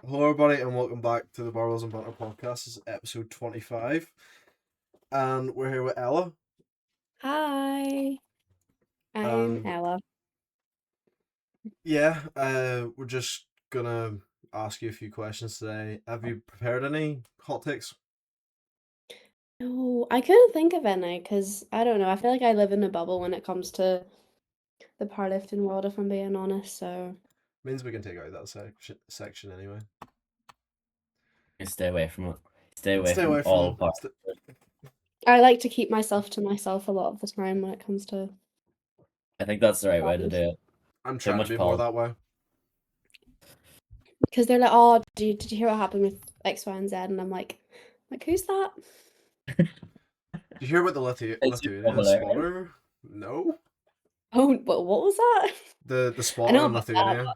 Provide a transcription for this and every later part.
Hello, everybody, and welcome back to the Barbells and Banter podcast. This is episode 25, and we're here with Ella. Hi, I'm And Ella. we're just gonna ask you a few questions today. Have you prepared any hot takes? No, I couldn't think of any because I don't know. I feel like I live in a bubble when it comes to the powerlifting world, if I'm being honest. So Means we can take out that section anyway. Stay away from it. Stay away Stay from away all from. parts. I like to keep myself to myself a lot of the time when it comes to. I think that's the right way to do it. I'm Too trying to much be more that way. Because they're like, oh, did you hear what happened with X, Y, and Z? And I'm like, who's that? Did you hear about the It's Lithuanian hilarious. spotter? No. Oh, what was that? The I spotter know in about that. Lithuania.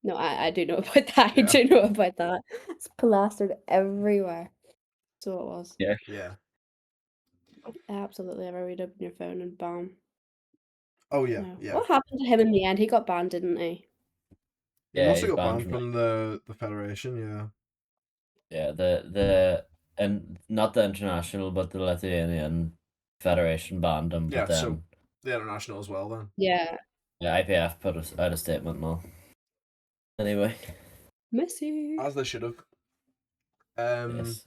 No, I do know about that. I Yeah. do know about that. It's plastered everywhere. So it was. Yeah. Absolutely. Ever read up on your phone and bam. Oh yeah, No. yeah. What happened to him in the end? He got banned, didn't he? He Yeah, must have he's got banned banned from from the federation. Yeah. Yeah, the and not the international, but the Lithuanian Federation banned him. Yeah. But then So the international as well then. Yeah. IPF put out a statement and all. Anyway, Messy. As they should have. yes.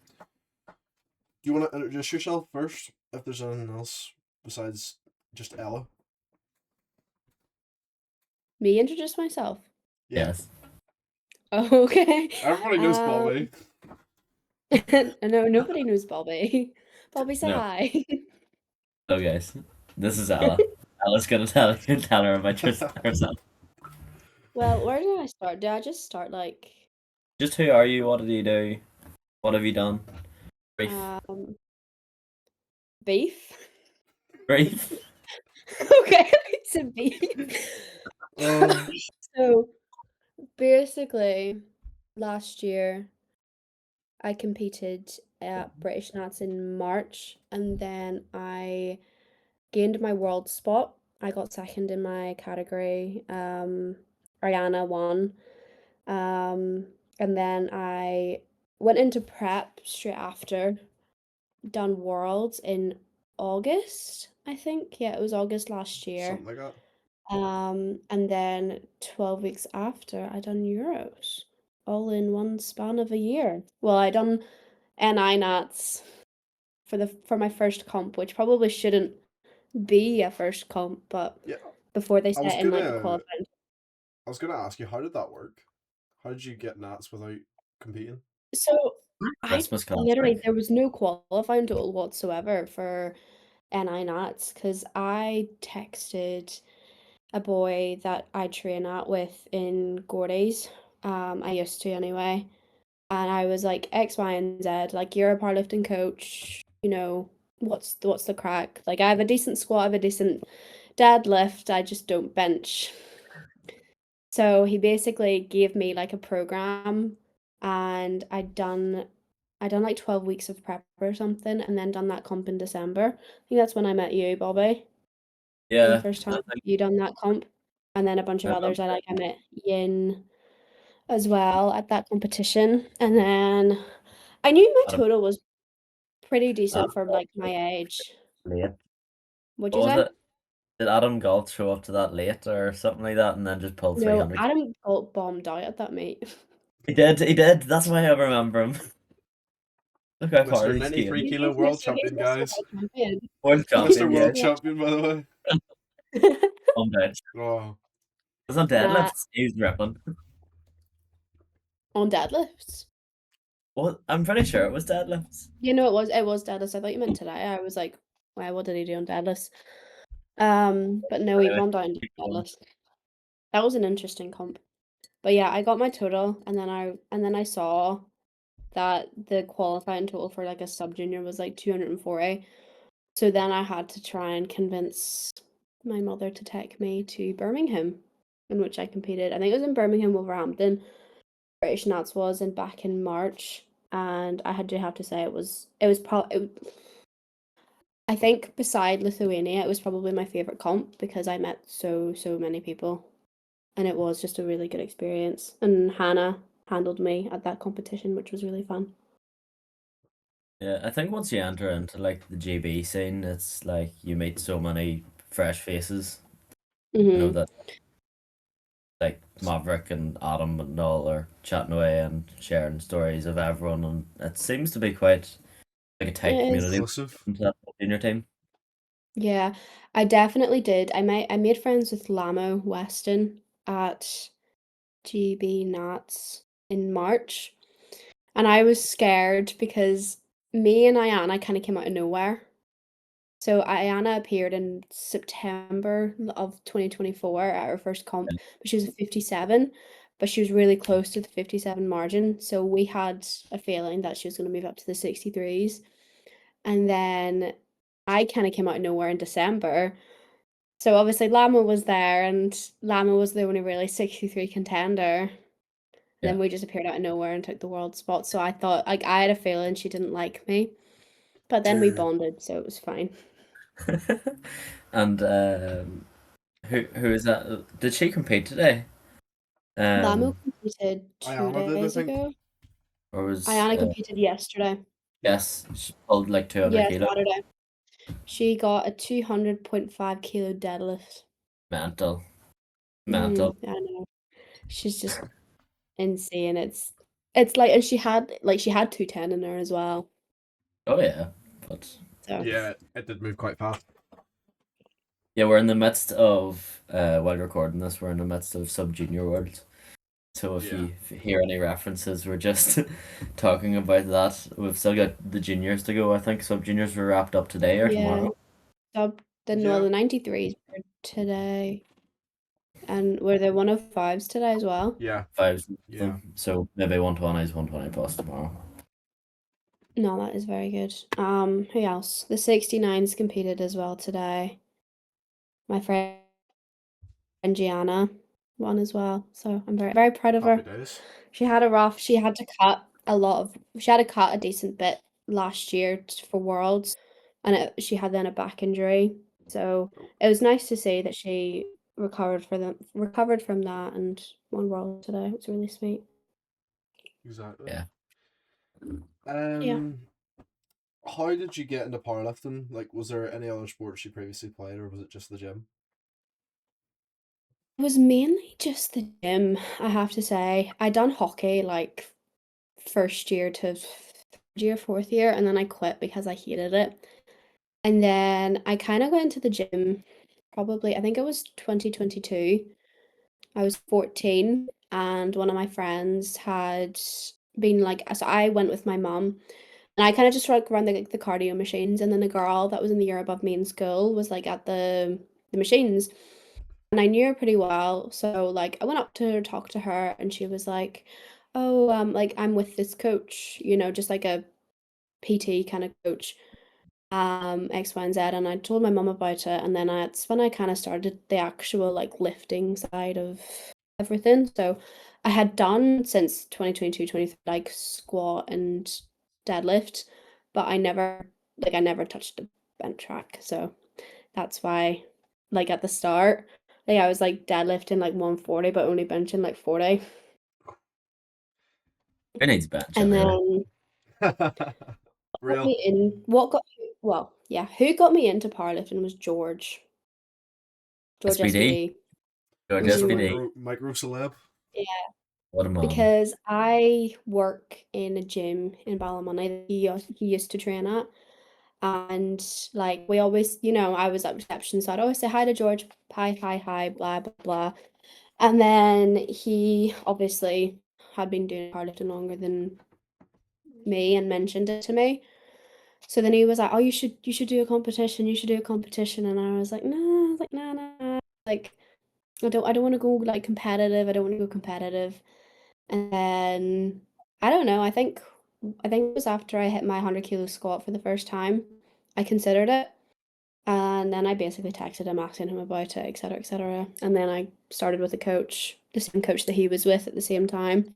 Do you want to introduce yourself first? If there's anything else besides just Ella. Me introduce myself. Yeah. Yes. Oh, okay. Everybody knows Bobby. No, nobody knows Bobby. Bobby, say No. hi. So guys, this is Ella. Ella's gonna tell her about herself. Well, where did I start? Did I just start like Just who are you? What did you do? What have you done? Brief. beef? Brief. Okay, it's a beef. So basically, last year I competed at British Nats in March, and then I gained my world spot. I got second in my category. Ariana won. And then I went into prep straight after, done worlds in August, I think. Yeah, it was August last year. Something like that. And then 12 weeks after, I done Euros, all in one span of a year. Well, I done NI Nats for my first comp, which probably shouldn't be a first comp, but Yeah. before they I was set in like the gonna qualifying. I was gonna ask you, how did that work? How did you get Nats without competing? So I Christmas literally concert. there was no qualifying tool whatsoever for NI Nats because I texted a boy that I train at with in Gordy's. I used to anyway. And I was like X, Y, and Z, like you're a powerlifting coach, what's the crack? Like I have a decent squat, I have a decent deadlift, I just don't bench. So he basically gave me like a program and I done like 12 weeks of prep or something and then done that comp in December. I think that's when I met you, Bobby. For the Yeah. first I time think you done that comp. And then a bunch of I others. I met Yin as well at that competition. And then I knew my Adam, total was pretty decent Adam for Galt like my age. late. What'd What you was say? it? Did Adam Galt show up to that late or something like that and then just pull No, 300? Adam got bombed out at that meet. He did. That's why I remember him. Look how far Mr. he's 93 came. kilo world champion, Mr. guys. World Champion. World Mr. champion, yeah. World Champion, by the way. On bench. Oh. It was on deadlifts. He's ripping. On deadlifts. Well, I'm pretty sure it was deadlifts. It was deadlifts. I thought you meant today. I was like, wow, what did he do on deadlifts? But no, he Anyway, bombed out on keep going. deadlifts. That was an interesting comp. But yeah, I got my total and then I saw that the qualifying total for like a sub junior was like 240. So then I had to try and convince my mother to take me to Birmingham, in which I competed. I think it was in Birmingham, Wolverhampton. British Nats was in back in March, and I have to say it was probably. I think beside Lithuania, it was probably my favorite comp because I met so many people, and it was just a really good experience. And Hannah handled me at that competition, which was really fun. Yeah, I think once you enter into like the GB scene, it's like you meet so many fresh faces. You know Hmm. that like Maverick and Adam and all are chatting away and sharing stories of everyone, and it seems to be quite like a tight It is. community Inclusive. into that junior team. Yeah, I definitely did. I made friends with Lamo Weston at GB Nats in March, and I was scared because me and Ayana kind of came out of nowhere. So Ayana appeared in September of 2024 at her first comp, but she was a 57, but she was really close to the 57 margin. So we had a feeling that she was going to move up to the 63s. And then I kind of came out of nowhere in December. So obviously Lama was there, and Lama was the only really 63 contender. Yeah. Then we just appeared out of nowhere and took the world spot. So I thought, like, I had a feeling she didn't like me, but then we bonded, so it was fine. And who is that? Did she compete today? Lamo Um, competed two Ayana did, I days think. ago. or was Ayana competed yesterday. yes, she pulled like 200 Yeah, kilo. Saturday. She got a 200.5 kilo deadlift. Mental, mental. I know. She's just insane. It's like, and she had 210 in there as well. Oh yeah, but So Yeah, it did move quite fast. yeah, we're in the midst of while recording this, we're in the midst of Sub Junior World. So if Yeah. you hear any references, we're just talking about that. We've still got the juniors to go. I think Sub Juniors were wrapped up today or yeah, tomorrow. well, Yeah. the 93s were today, and were the 105s today as well? Yeah. Fives of Yeah. them. So maybe 120s, 120 plus tomorrow. No, that is very good. Who else? The 69s competed as well today. My friend Gianna won as well, so I'm very, very proud of Happy her. days. She had to cut she had to cut a decent bit last year for Worlds, and she had then a back injury. So Oh, it was nice to see that she recovered from that and won Worlds today. It's really sweet. exactly. Yeah. Yeah. Um, how did you get into powerlifting? Like, was there any other sports you previously played, or was it just the gym? It was mainly just the gym, I have to say. I done hockey like first year to third year, fourth year, and then I quit because I hated it. And then I kind of got into the gym probably, I think it was 2022. I was 14, and one of my friends had been like, so I went with my mum, and I kind of just like ran the cardio machines, and then the girl that was in the year above me in school was like at the machines, and I knew her pretty well. So like I went up to her, talked to her, and she was like, "Oh, like I'm with this coach, just like a PT kind of coach." X, Y, and Z, and I told my mum about it, and then that's when I kind of started the actual like lifting side of everything. So I had done since 2022, 23 like squat and deadlift, but I never touched the bench rack. So that's why like at the start, like I was like deadlifting like 140 but only benching like 40. Who needs bench And anyway? then got Real. me in what got well, yeah, who got me into powerlifting was George SBD? SBD. George Mr. Mhm. SBD. Micro Celeb. Yeah, What a man. because I work in a gym in Ballymoney that he used to train at. And like we always, I was at reception, so I'd always say hi to George, hi, hi, hi, blah, blah, blah. And then he obviously had been doing powerlifting longer than me and mentioned it to me. So then he was like, "Oh, you should do a competition. You should do a competition." And I was like, "No," I was like, "No, no, no." Like I don't want to go like competitive. I don't want to go competitive. And then I don't know. I think it was after I hit my 100 kilo squat for the first time. I considered it, and then I basically texted him asking him about it, etc., etc. And then I started with a coach, the same coach that he was with at the same time,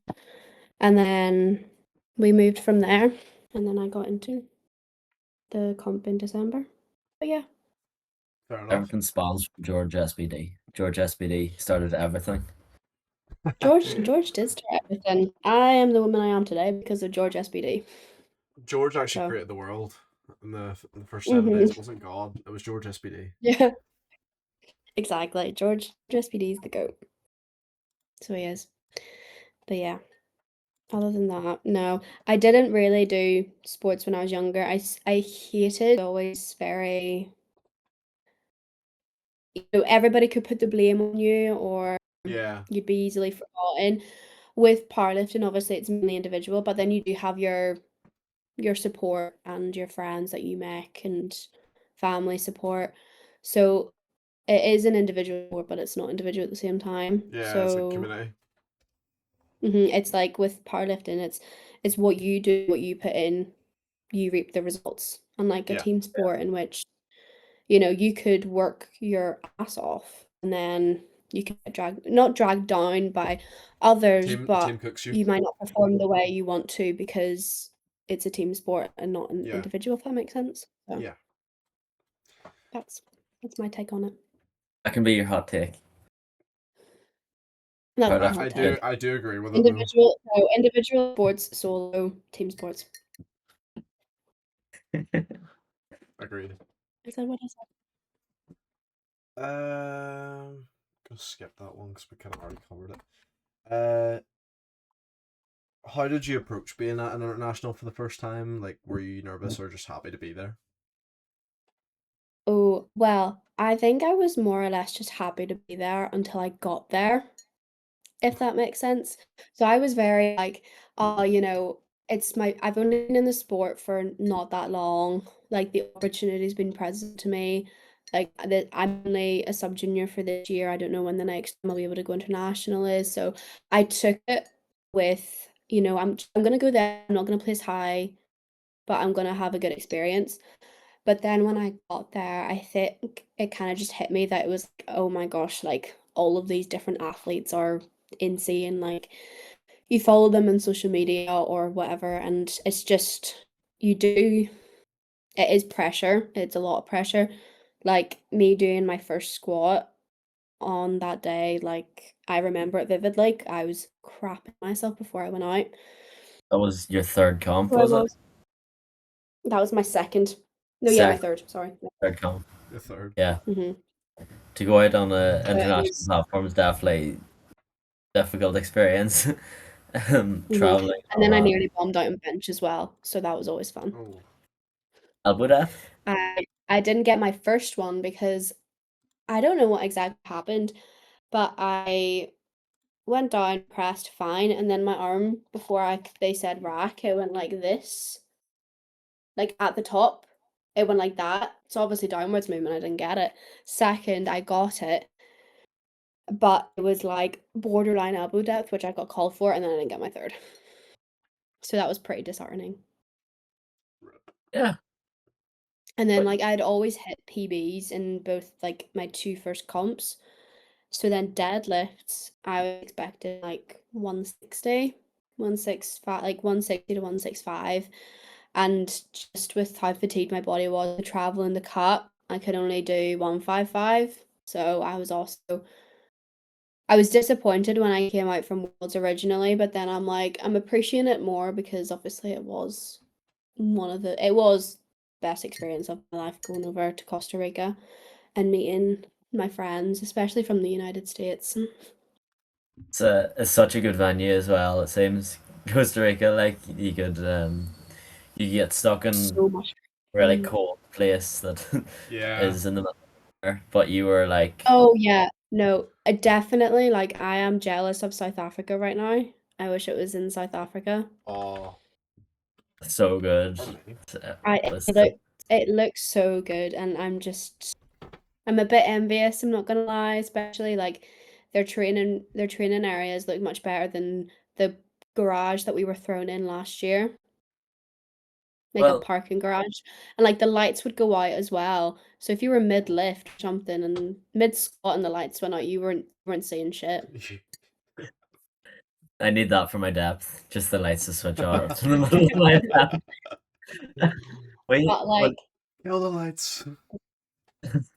and then we moved from there. And then I got into the comp in December. But yeah, Fair enough. Everything spawns from George SBD. George SBD started everything. George did start everything. I am the woman I am today because of George SBD. George actually So, created the world in the first 7 days. mhm. It wasn't God. It was George SBD. Yeah, exactly. George SBD is the goat. So he is. But yeah, other than that, no. I didn't really do sports when I was younger. I hated always very, everybody could put the blame on you or Yeah, you'd be easily forgotten. With powerlifting, obviously it's mainly individual, but then you do have your support and your friends that you make and family support. So it is an individual sport, but it's not individual at the same time. yeah, it's like So community. it's like with powerlifting, it's what you do, what you put in, you reap the results. Unlike a Yeah, team sport in which, you could work your ass off and then you could get not dragged down by others, team but cooks you. you might not perform the way you want to because it's a team sport and not an Yeah, individual, if that makes sense. So yeah. that's that's my take on it. That can be your hot take. That's my Powerlifting hot I is do take. good. I do agree with it though. Individual sports, solo, team sports. Agreed. Is that what I said? Gonna skip that one because we kind of already covered it. How did you approach being at an international for the first time? Like, were you nervous or just happy to be there? Oh, well, I think I was more or less just happy to be there until I got there, if that makes sense. So I was very like, oh, I've only been in the sport for not that long. Like the opportunity's been present to me. Like that I'm only a sub junior for this year. I don't know when the next time I'll be able to go international is. So I took it with, I'm gonna go there. I'm not gonna place high, but I'm gonna have a good experience. But then when I got there, I think it kind of just hit me that it was like, oh my gosh, like all of these different athletes are insane. Like you follow them on social media or whatever, and it's just it is pressure. It's a lot of pressure. Like me doing my first squat on that day, like I remember it vividly. Like, I was crapping myself before I went out. That was your third comp, So I was it? was. That was my second. No, yeah, my Second, third. Sorry. third comp. The third. Yeah. Mm-hmm. To go out on a So it international was. platform is definitely difficult experience. Mhm. Traveling And all then I that. nearly bombed out on bench as well, so that was always fun. Oh, Elbow death? I didn't get my first one because I don't know what exactly happened, but I went down, pressed fine, and then my arm before they said rack, it went like this, like at the top, it went like that. It's obviously downwards movement. I didn't get it. Second, I got it, but it was like borderline elbow depth, which I got called for, and then I didn't get my third. So that was pretty disheartening. Yeah. And then, But like, I'd always hit PBs in both, like, my 2 first comps. So then deadlifts, I was expecting, like, 160, 165, like, 160 to 165. And just with how fatigued my body was, the travel in the cut, I could only do 155. So I was disappointed when I came out from Worlds originally, but then I'm like, I'm appreciating it more because obviously it was best experience of my life going over to Costa Rica and meeting my friends, especially from the United States. it's such a good venue as well. It seems Costa Rica, like you get stuck in So much a really fun. cold place that yeah. is in the middle of nowhere, but you were like Oh yeah, no, I definitely like I am jealous of South Africa right now. I wish it was in South Africa. Oh, so good. pardon me. I It's so it looks so good and I'm a bit envious, I'm not gonna lie, especially like their training areas look much better than the garage that we were thrown in last year. Like a well. parking garage, and, like, the lights would go out as well, so if you were mid-lift or something and mid-squat and the lights went out, you weren't seeing shit. I need that for my depth. Just the lights to switch off in the middle of my attempt. Wait, But, what? like, Kill the lights.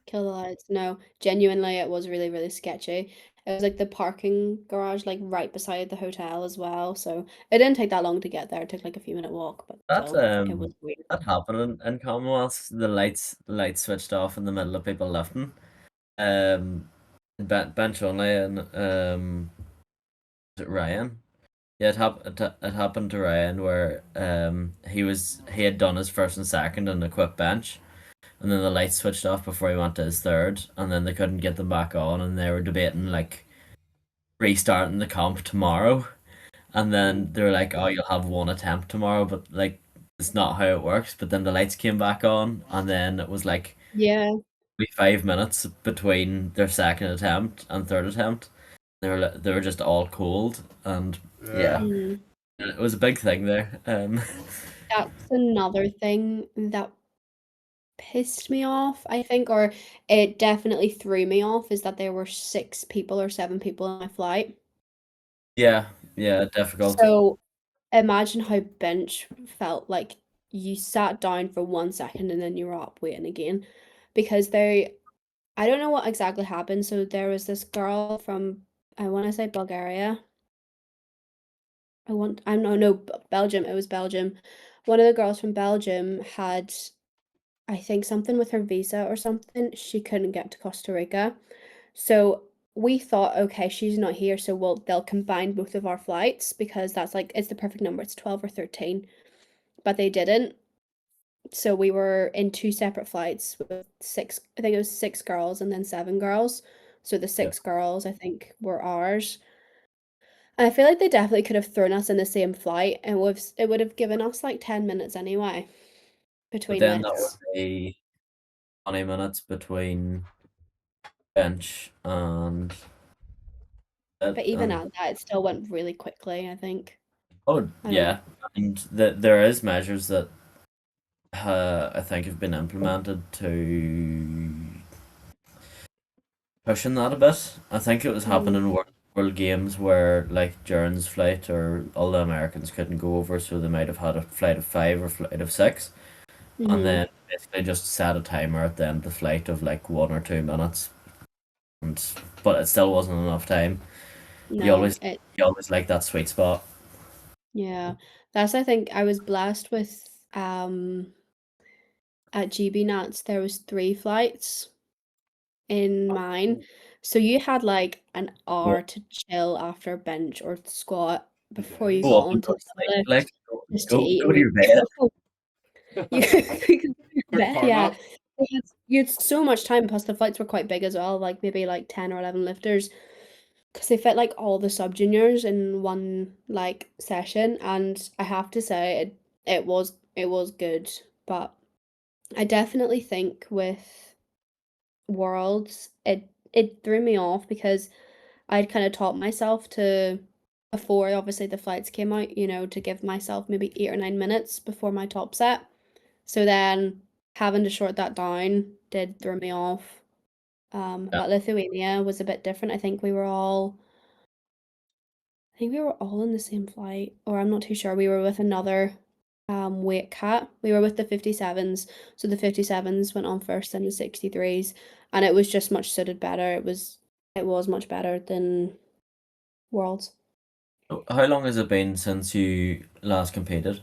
kill the lights, no, genuinely, it was really, really sketchy, It was like the parking garage, like right beside the hotel as well. So it didn't take that long to get there. It took like a few minute walk, but That still, it was weird. that happened in Commonwealth. The lights switched off in the middle of people lifting. Um, bench only and was it Ryan? Yeah, it happened to Ryan where he had done his first and second on the equipped bench, and then the lights switched off before he went to his third, and then they couldn't get them back on, and they were debating like restarting the comp tomorrow, and then they were like, "Oh, you'll have one attempt tomorrow," but like it's not how it works. But then the lights came back on, and then it was like Yeah. 5 minutes between their second attempt and third attempt. They were just all cold, and Yeah. yeah, Mm. it was a big thing there. That's another thing that pissed me off, I think, or it definitely threw me off, is that there were 6 people or 7 people on my flight. Yeah, yeah, difficult. So imagine how bench felt like. You sat down for 1 second and then you were up waiting again. Because I don't know what exactly happened. So there was this girl from, I want to say Bulgaria. I'm no, Belgium. It was Belgium. One of the girls from Belgium had, I think, something with her visa or something. She couldn't get to Costa Rica. So we thought, okay, she's not here, so they'll combine both of our flights because that's like it's the perfect number. It's 12 or 13. But they didn't. So we were in 2 separate flights with I think it was 6 girls and then 7 girls. So the Yeah. 6 girls, I think, were ours. And I feel like they definitely could have thrown us in the same flight and it would have given us like 10 minutes anyway But between then that would lifts. be 20 minutes between bench and it, But even and at that, it still went really quickly, I think. oh I don't know. yeah, and there is measures that I think have been implemented to pushing that a bit. I think it was happening in World Games where like Journ's flight or all the Americans couldn't go over, so they might have had a flight of 5 or flight of 6, and Mm-hmm. then basically just set a timer at the end of the flight of like 1 or 2 minutes, and but it still wasn't enough time. You No, always you always like that sweet spot. yeah. That's, I think, I was blessed with at GB Nats there was 3 flights in mine. So you had like an Go, hour to chill after bench or squat before you go got up and onto go to the sleep. lift Like just to eat go and to your bed. you could go to Quick bed, power yeah. nap. You had so much time, plus the flights were quite big as well, like maybe like 10 or 11 lifters, because they fit like all the sub juniors in one like session, and I have to say it was good, but I definitely think with Worlds it threw me off because I'd kind of taught myself to, before obviously the flights came out, to give myself maybe 8 or 9 minutes before my top set. So then having to short that down did throw me off. Yeah. But Lithuania was a bit different. I think we were all in the same flight, or I'm not too sure. We were with another weight cat. We were with the 57s. So the 57s went on first, then the 63s, and it was just much suited better. It was much better than Worlds. How long has it been since you last competed?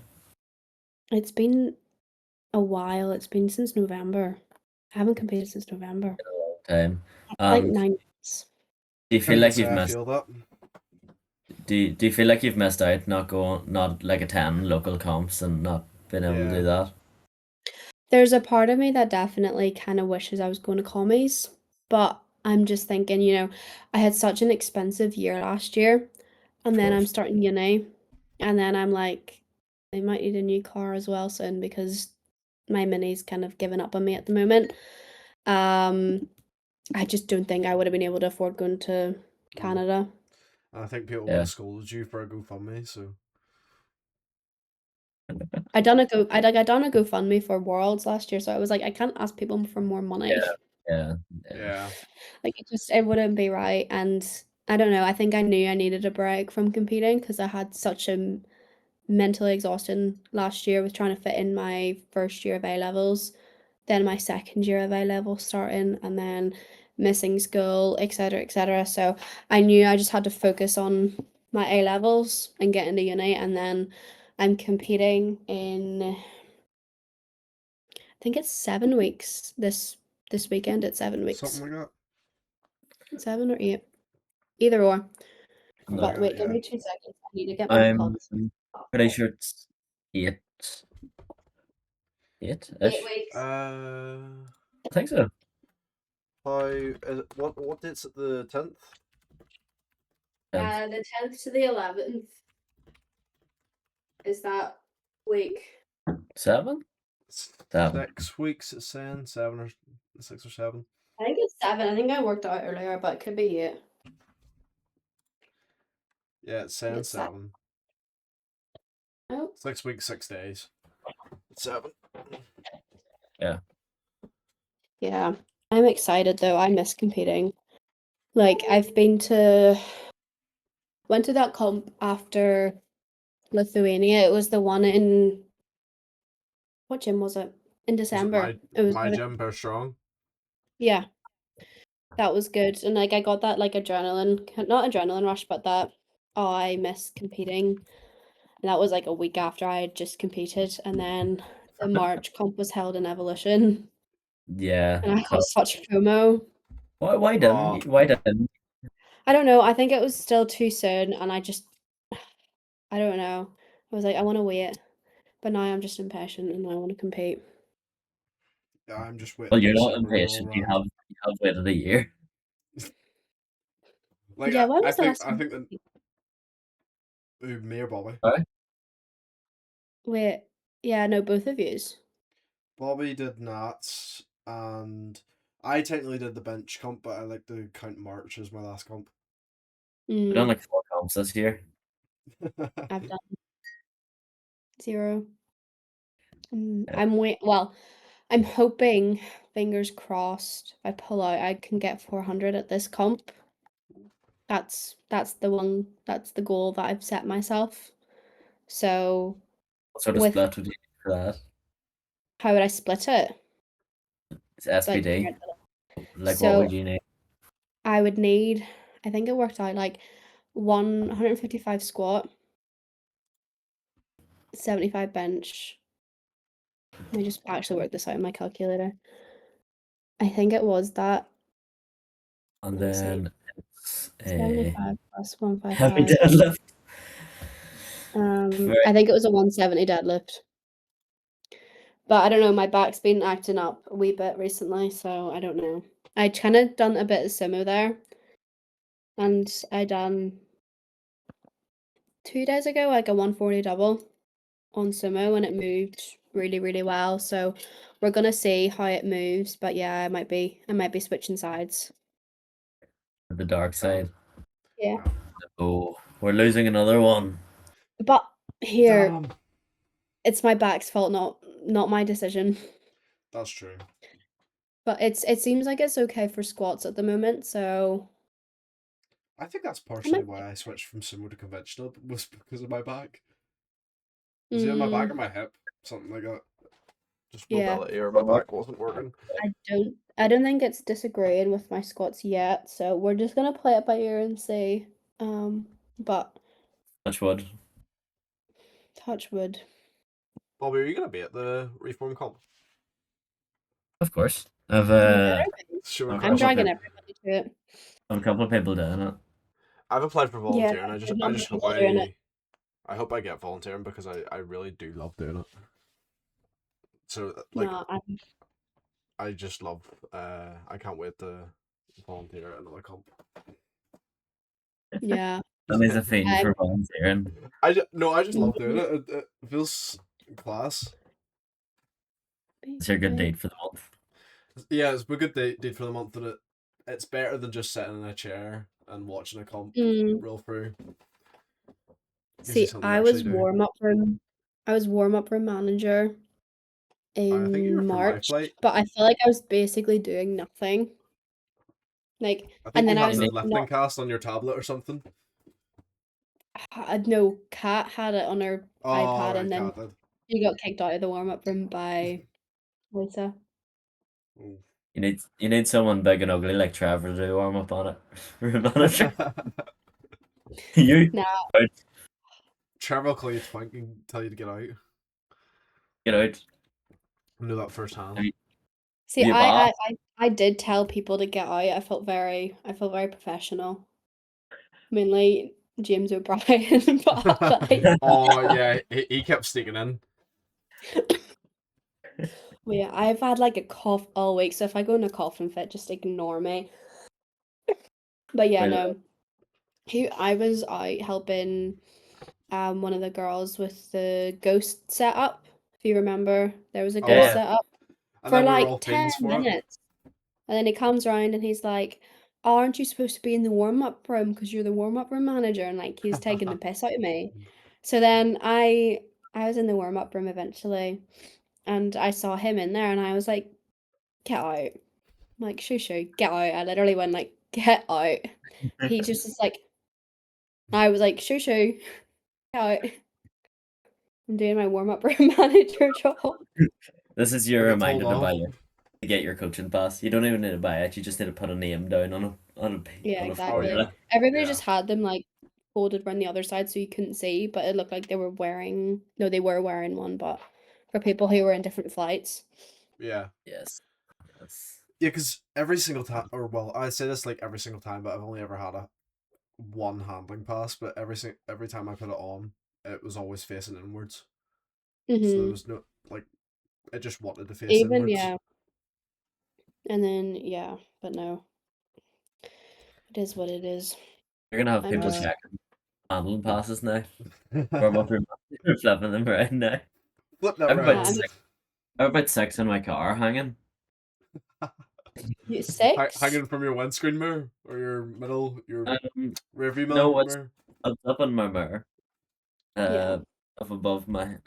It's been a while. It's been since November. I haven't competed since November. Time. Like And 9 months. do you I feel can like say you've I missed? feel that. Do you feel like you've missed out not like attending local comps and not being able to Yeah. do that? There's a part of me that definitely kind of wishes I was going to commies, but I'm just thinking, I had such an expensive year last year, and Of then I'm course. starting uni, and then I'm like, I might need a new car as well soon because my mini's kind of given up on me at the moment. I just don't think I would have been able to afford going to Mm. Canada. And I think people would Yeah. have scolded you for a GoFundMe. So I done a GoFundMe for Worlds last year, so I was like, I can't ask people for more Yeah. money. Yeah. Yeah. yeah, Like it wouldn't be right. And I don't know, I think I knew I needed a break from competing because I had such a mentally exhausting last year with trying to fit in my first year of A levels, then my second year of A level starting, and then missing school, etc., etc. So I knew I just had to focus on my A levels and get into uni, and then I'm competing in, I think it's 7 weeks this weekend. It's 7 weeks, Something like that. 7 or 8, either or. I'm Something not. like But wait, that, give yeah. me 2 seconds. I need to get my I'm pulse. pretty sure it's 8, 8 8-ish. weeks. I think so. How is it, what date's it, the 10th? The 10th to the 11th is that week. 7? 7. 6 weeks it's saying, 6 or 7. I think it's 7. I think I worked out earlier, but it could be 8. Yeah, it's saying It's 7. Oh. 6 weeks, 6 days. 7. Yeah. I'm excited though. I miss competing. Like went to that comp after Lithuania. It was the one in, what gym was it? In Was it December. It was my gym, Bear Strong? yeah. That was good. And like I got that like not adrenaline rush, but that, oh, I miss competing. And that was like a week after I had just competed. And then the March comp was held in Evolution. Yeah. And I got So such FOMO. why Oh. didn't why didn't I don't know. I think it was still too soon. And I don't know. I was like, I want to wait. But now I'm just impatient and I want to compete. Yeah, I'm just Well, waiting you're not December to roll impatient. around. You have waited a year. Like Yeah, when I was the think last I time? think that me or Bobby. Wait. Yeah, no, both of yous. Bobby did Nats and I technically did the bench comp, but I like to count March as my last comp. We've done Mm, like 4 comps this year. I've done 0. Yeah. Well, I'm hoping, fingers crossed, if I pull out, I can get 400 at this comp. That's the goal that I've set myself. So What sort of with split would you do for that? how would I split it? It's Like, SPD. Like what so would you need? I would need, I think it worked out like 155 squat, 75 bench. Let me just actually work this out in my calculator. I think it was that. And Let me see. then it's a 75 plus heavy 155. deadlift. I think it was a 170 deadlift. But I don't know, my back's been acting up a wee bit recently, so I don't know. I kind of done a bit of sumo there, and I done 2 days ago like a 140 double on sumo, and it moved really, really well. So we're gonna see how it moves. But yeah, I might be switching sides. The dark side. Yeah. Oh, we're losing another one. But here, Damn. it's my back's fault, not my decision. That's true. But it seems like it's okay for squats at the moment, so I think that's I partially might. why I switched from sumo to conventional, was because of my back. Was it either my back or my hip? Something like that. Just Yeah. mobility or my back wasn't working. I don't think it's disagreeing with my squats yet, so we're just gonna play it by ear and see. But Touch wood. touch wood. Bobby, are you gonna be at the reform comp? Of course. I've You better be. Should we a I'm couple crash? of dragging people, everybody to it. a couple of people doing it. I've applied for Yeah, volunteering. there's not I many just hope people doing it. I hope I get volunteering because I really do love doing it. So like No, I just love I can't wait to volunteer at another comp. yeah. That means a fiend I for volunteering. I just love doing it. It feels class. It's your good date for the month. Yeah, it's a good date for the month, and it's better than just sitting in a chair and watching a comp roll through. Gives you See, something to actually do. I was warm up room manager I think you were in for my March, flight. but I feel like I was basically doing nothing. Like, I think and you then I had was the need- lifting cast on your tablet or something. no, Kat had it on her Oh, iPad, right, and then Kat did. she got kicked out of the warm up room by Lisa. Oh. You need someone big and ugly like Trevor to do warm up on it. Room manager. You Nah. Trevor will call you twink and tell you to get out. get out. I know that firsthand. Have See, you bath? I did tell people to get out. I felt very professional. Mainly James O'Brien, but like, Oh yeah, he kept sneaking in. well, yeah, I've had like a cough all week, so if I go in a coughing fit, just ignore me. But yeah, Really? no. I was out helping one of the girls with the ghost setup. If you remember, there was a Oh, ghost Yeah. setup And for then we were like all 10 fiends for it. minutes. And then he comes around and he's like, aren't you supposed to be in the warm-up room because you're the warm-up room manager? And like he was taking the piss out of me. So then I was in the warm-up room eventually and I saw him in there and I was like, get out. I'm like, shoo, get out. I literally went like, get out. He just was like, I was like, shoo, get out. I'm doing my warm-up room manager job. This is your We got told reminder to off. to get your coaching pass. You don't even need to buy it. You just need to put a name down Yeah, on a Oh exactly. yeah. Everybody Yeah. just had them like folded around the other side so you couldn't see, but it looked like they were wearing they were wearing one, but for people who were in different flights. Yeah. Yes. That's Yeah, because every single time, or well, I say this like every single time, but I've only ever had one handling pass. But every time I put it on, it was always facing inwards. So there was no like, it just wanted to face Even inwards. yeah. And then yeah, but no. It is what it is. You're gonna have I'm people just checking handling passes now. Warm up room manager flipping them around now. Flip that I've Yeah, about I'm round. I've about 6 in my car hanging. six. Hanging from your windscreen mirror or your Um, rear view no, it's mirror. up in my mirror. Yeah. Up above my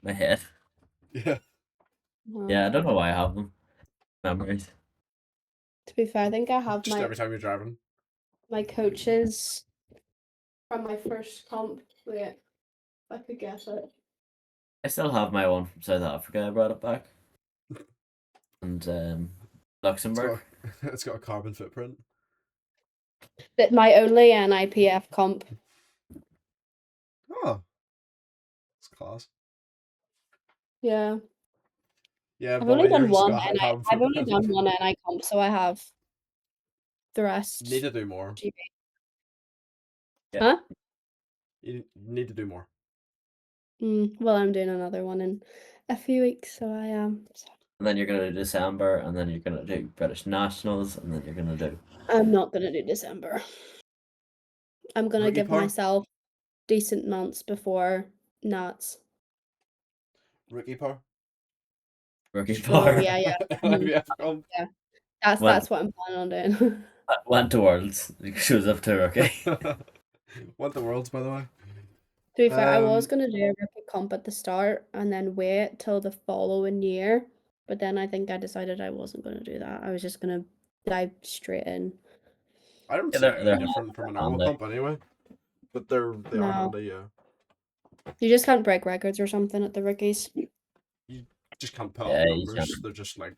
head. Yeah. Yeah, I Um, don't know why I have them. Memories. to be fair, I think I have Just every time you're driving. my coaches from my first comp. Wait, if I could guess it. I still have my one from South Africa. I brought it back. And Luxembourg. It's got a carbon footprint. That my only NIPF comp. Oh, it's class. Yeah. Yeah, I've only buddy, done yours has one got a carbon I've only done footprint. one NI comp, so I have the rest. Need to do more. GB. Yeah. Huh? You need to do more. Well, I'm doing another one in a few weeks, so I am. And then you're gonna do December, and then you're gonna do British Nationals, and then you're gonna do. I'm not gonna do December. I'm gonna Rookie give par? myself decent months before Nats. Rookie par. Rookie Oh par. yeah, yeah. IVF comp. Yeah. Went That's what I'm planning on doing. went to Worlds. Shows up to rookie. Want the worlds, by the way. To be fair, I was gonna do a rookie comp at the start and then wait till the following year, but then I think I decided I wasn't gonna do that. I was just gonna dive straight in. I don't Yeah, see they're any different from a normal handy. comp anyway. But they are No. handy, yeah. You just can't break records or something at the rookies. You just can't put Yeah, up you numbers. can't. They're just like,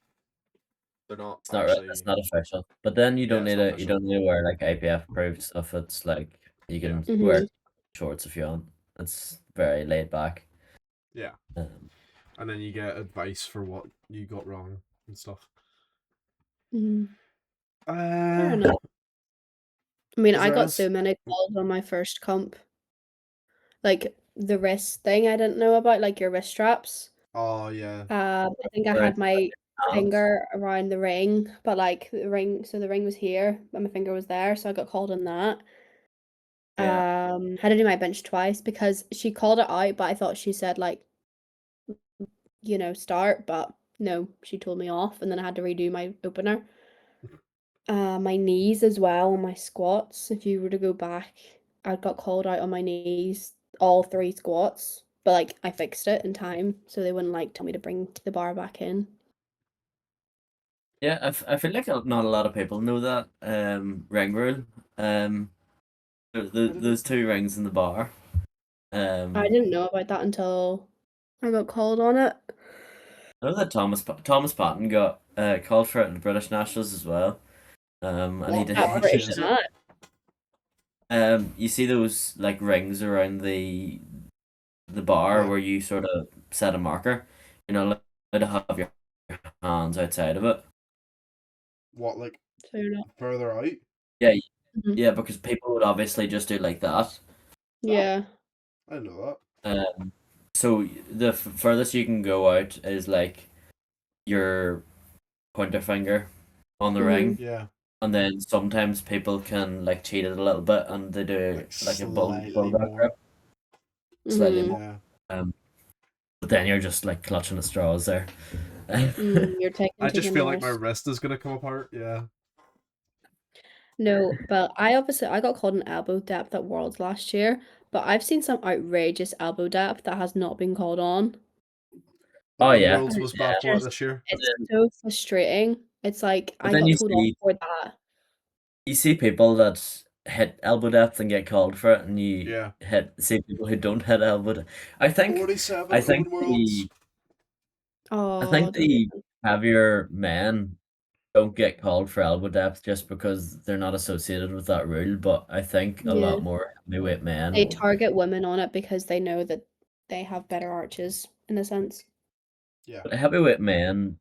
they're not It's not actually. it's not official. But then you don't Yeah, it's need not you official. don't need to wear like IPF approved stuff. It's like you can Mhm. wear shorts if you want. It's very laid back. Yeah. Um, And then you get advice for what you got wrong and stuff. Mhm. Fair enough. I mean, I got so many calls on my first comp. Like the wrist thing I didn't know about, like your wrist straps. Oh yeah. I think I Right. had my Hands. finger around the ring, but like the ring was here, and my finger was there, so I got called on that. Yeah. Had to do my bench twice because she called it out, but I thought she said like, start, but no, she told me off, and then I had to redo my opener. My knees as well, on my squats. If you were to go back, I got called out on my knees, all 3 squats, but like I fixed it in time, so they wouldn't like tell me to bring the bar back in. Yeah, I feel like not a lot of people know that ring rule. There's 2 rings in the bar. I didn't know about that until I got called on it. I know that Thomas Patton got called for it in the British Nationals as well. And he What did. At match British is it? Not. You see those like rings around the bar Yeah. where you sort of set a marker. You're not allowed to have your hands outside of it. What, like So you're not. further out? Yeah, Mhm. yeah, because people would obviously just do like that. Oh, Yeah. I didn't know Um, so the furthest you can go out is like your pointer finger on the Mhm. ring, that. Yeah. and then sometimes people can like cheat it a little bit and they do Like like a slightly bulldog more. grip, slightly Mhm. more. Yeah. But then you're just like clutching the straws there. You're taking I just taking feel the like my risk. wrist is gonna come apart. Yeah. No, but I got called an elbow depth at Worlds last year, but I've seen some outrageous elbow depth that has not been called on. Oh What yeah. Worlds And was it's back what just this year? But it's so frustrating. It's like but I then got told off for that. you see people that hit elbow depth and get called for it, and you Yeah. see people who don't hit elbow. I think, 47 I think Open Worlds. the I Oh, think don't the even. heavier men don't get called for elbow depth just because they're not associated with that rule. But I think a Yeah. lot more heavyweight They men, target women on it because they know that they have better arches in a sense. Yeah. but heavyweight men,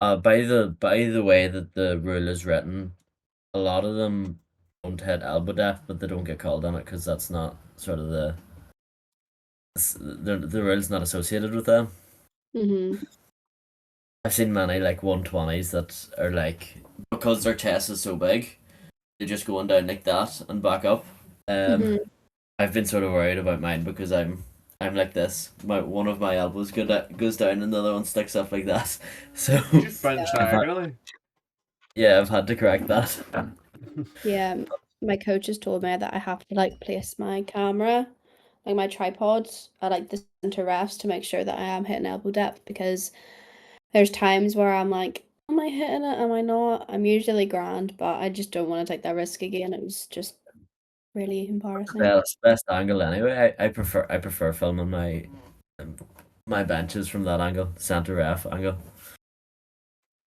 by the way that the rule is written, a lot of them don't hit elbow depth, but they don't get called on it because that's not sort of the rule's not associated with them. Mhm. I've seen many like 120s that are like because their chest is so big, they're just going down like that and back up. Um, Mhm. I've been sort of worried about mine because I'm like this. My one of my elbows goes down and the other one sticks up like that. So You just bench I've had diagonally. I've had to correct that. Yeah, my coach has told me that I have to like place my camera, like my tripod, at like the center rest to make sure that I am hitting elbow depth because there's times where I'm like, am I hitting it? Am I not? I'm usually grand, but I just don't want to take that risk again. It was just really embarrassing. Best angle anyway. I prefer filming um, my benches from that angle, center ref angle.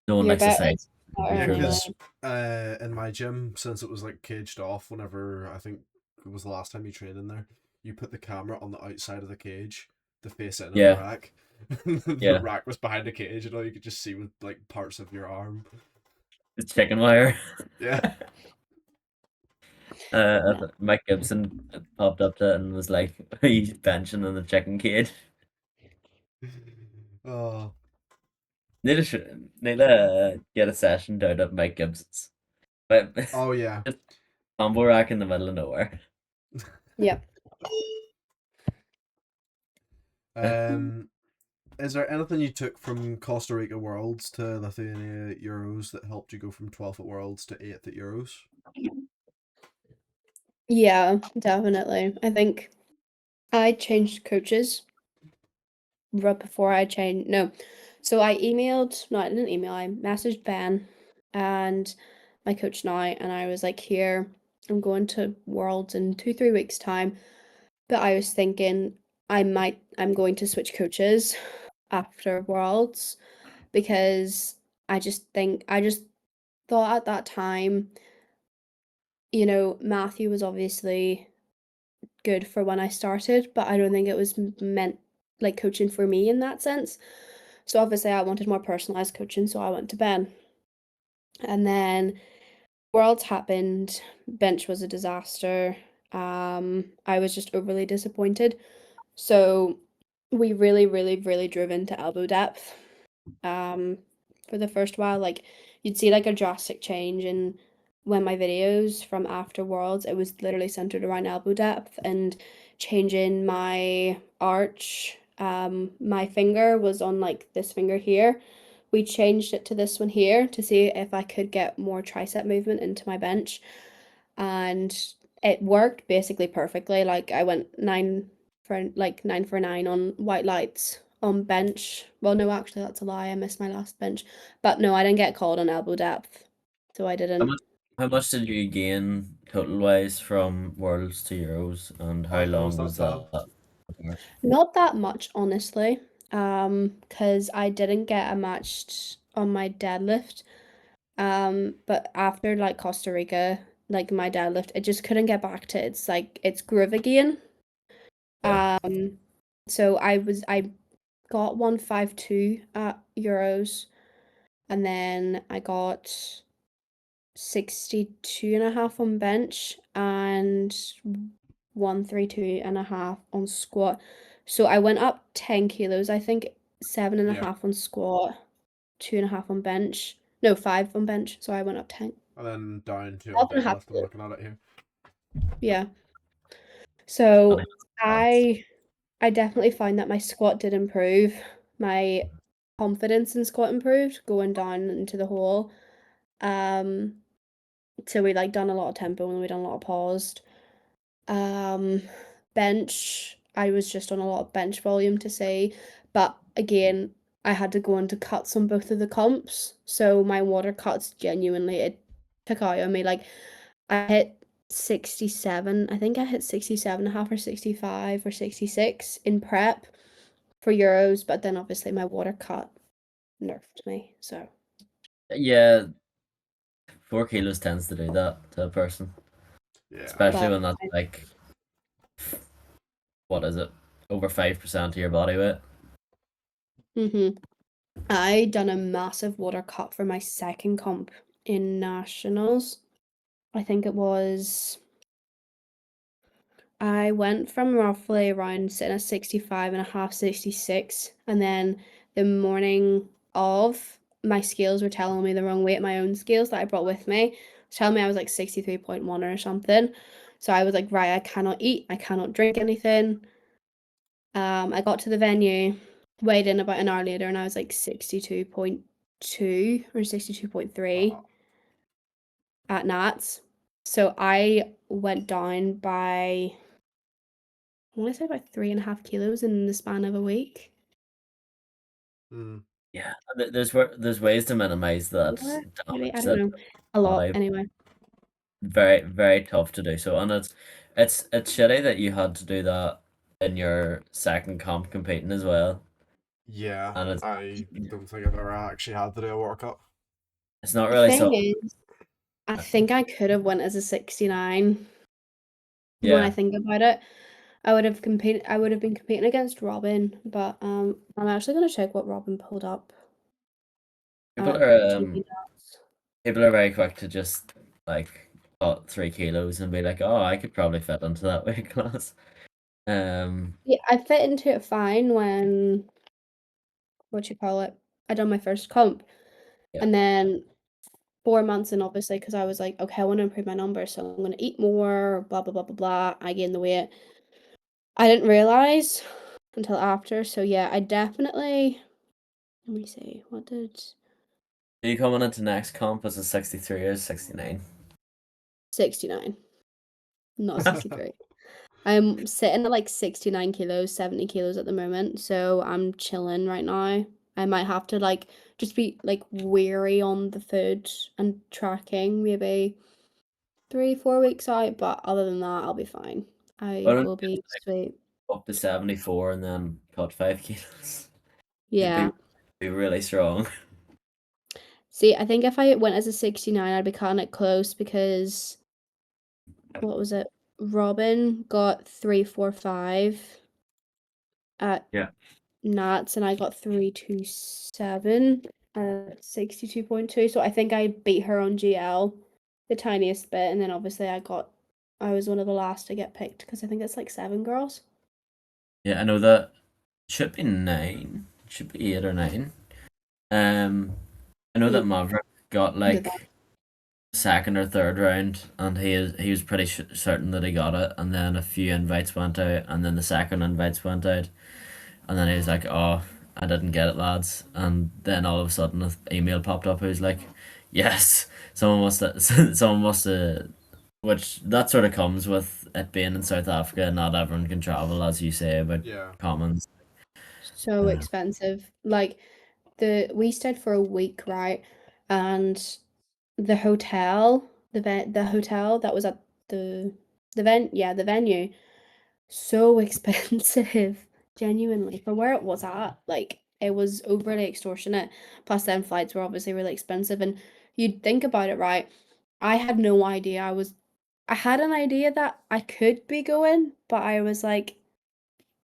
No one You're likes the better, side. it's better I'm Yeah, sure that. because anyway. in my gym, since it was like caged off, whenever I think it was the last time you trained in there, you put the camera on the outside of the cage to face it in the Yeah, rack. The yeah. rack was behind the cage, and all you could just see with like parts of your arm. It's chicken wire. Yeah. No. Mike Gibson popped up to it and was like, he's benching in the chicken cage. Oh, Need to get a session down at Mike Gibson's. But oh yeah. just combo rack in the middle of nowhere. Yep. Um, is there anything you took from Costa Rica Worlds to Lithuania Euros that helped you go from 12th at Worlds to 8th at Euros? Yeah, definitely. I think I changed coaches right before I changed. No. So I emailed, no, I didn't email, I messaged Ben and my coach now, and I was like, here, I'm going to Worlds in 2, 3 weeks' time. But I was thinking I'm going to switch coaches after Worlds because I just thought at that time, Matthew was obviously good for when I started, but I don't think it was meant like coaching for me in that sense. So obviously I wanted more personalized coaching, so I went to Ben. And then Worlds happened, bench was a disaster. I was just overly disappointed. So we really, really, really drove into elbow depth. Um, for the first while, like you'd see like a drastic change in when my videos from after Worlds, it was literally centered around elbow depth and changing my arch. My finger was on like this finger here. We changed it to this one here to see if I could get more tricep movement into my bench, and it worked basically perfectly. Like I went 9 for 9 on white lights on bench. Well, no, actually that's a lie. I missed my last bench. But no, I didn't get called on elbow depth. So I How didn't. much how much did you gain total wise from Worlds to Euros and how How was long that was tab? that? Not that much, honestly. Because I didn't get a matched on my deadlift. But after like Costa Rica, like my deadlift, it just couldn't get back to its groove again. Yeah. So I got 152 at Euros, and then I got 62 and a half on bench and 132 and a half on squat. So I went up 10 kilos, I think, seven and a Yeah. half on squat, 2.5 on bench. No, 5 on bench. So I went up 10. And then down to on 12 and a half. deadlift. I'm looking at it here. Yeah. Funny. So I definitely find that my squat did improve. My confidence in squat improved going down into the hole. Um, so we like done a lot of tempo and we done a lot of paused. Um, bench, I was just on a lot of bench volume to say, but again, I had to go into cuts on both of the comps. So my water cuts genuinely it took out on me. Like I hit 67, I think I hit 67 and a half or 65 or 66 in prep for Euros, but then obviously my water cut nerfed me. So Yeah, 4 kilos tends to do that to a person, Yeah. especially but when that's like, what is it, over 5% of your body weight. I done a massive water cut for my second comp in nationals. I think it was I went from roughly around sitting at 65 and a half, 66, and then the morning of my scales were telling me the wrong weight, my own scales that I brought with me was telling me I was like 63.1 or something. So I was like, right, I cannot eat, I cannot drink anything. I got to the venue, weighed in about an hour later, and I was like 62.2 or 62.3 at Nats. So I went down by, I want to say about 3.5 kilos in the span of a week. Mm. Yeah, there's ways to minimize that Or maybe, I damage don't that know. A lot, body. anyway. Very, very tough to do so, and it's shitty that you had to do that in your second comp competing as well, Yeah. and I don't think I've ever actually had to do a workout. it's not The really so. thing is, I think I could have went as a 69 when I Yeah, think about it. I would have been competing against Robin, but I'm actually gonna check what Robin pulled up people at are GB Nuts. people are very quick to just like cut 3 kilos and be like, oh, I could probably fit into that weight class. Yeah, I fit into it fine when what you call it. I done my first comp, Yeah, and then 4 months in, obviously, because I was like, okay, I want to improve my numbers, so I'm gonna eat more. Blah blah blah blah blah. I gained the weight. I didn't realize until after. So yeah, I definitely. Let me see. What did are you coming into next comp as a 63 or 69? 69? Not 63. I'm sitting at like 69 kilos, 70 kilos at the moment, so I'm chilling right now. I might have to like just be like wary on the food and tracking maybe 3, 4 weeks out, but other than that, I'll be fine. Why I don't will you be just sweet. up to 74 and then cut 5 kilos? You'd Yeah. be really strong. See, I think if I went as a 69, I'd be cutting it close because what was it? Robin got 345 at Yeah. Nats, and I got 327 at 62.2. So I think I beat her on GL the tiniest bit, and then obviously I was one of the last to get picked because I think it's like 7 girls. Yeah, I know that should be 9. Should be 8 or 9. Um, I know Yeah, that Maverick got did that. like second or third round, and he was pretty certain that he got it. And then a few invites went out, and then the second invites went out, and then he was like, "Oh, I didn't get it, lads." And then all of a sudden, an email popped up. He was like, "Yes, someone must have, someone must have." Which that sort of comes with it being in South Africa. Not everyone can travel, as you say about Yeah. commons. So expensive. Like we stayed for a week, right? And the hotel, the hotel that was at the the venue, so expensive, genuinely, for where it was at. Like it was overly extortionate. Plus, then flights were obviously really expensive, and you'd think about it, right? I had no idea I had an idea that I could be going, but I was like,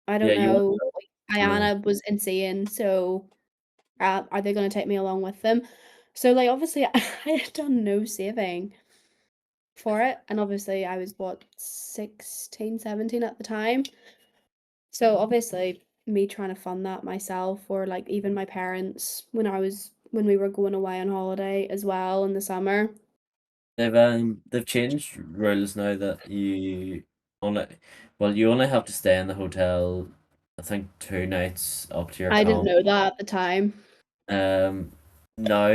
I Yeah, don't you want know. to know. Ayana was insane, so are they going to take me along with them? So, like, obviously, I had done no saving for it, and obviously, I was what 16, 17 at the time. So, obviously, me trying to fund that myself, or like even my parents when we were going away on holiday as well in the summer. They've changed rules now that only you only have to stay in the hotel, I think 2 nights up to your I didn't comp. know that at the time. Um, Now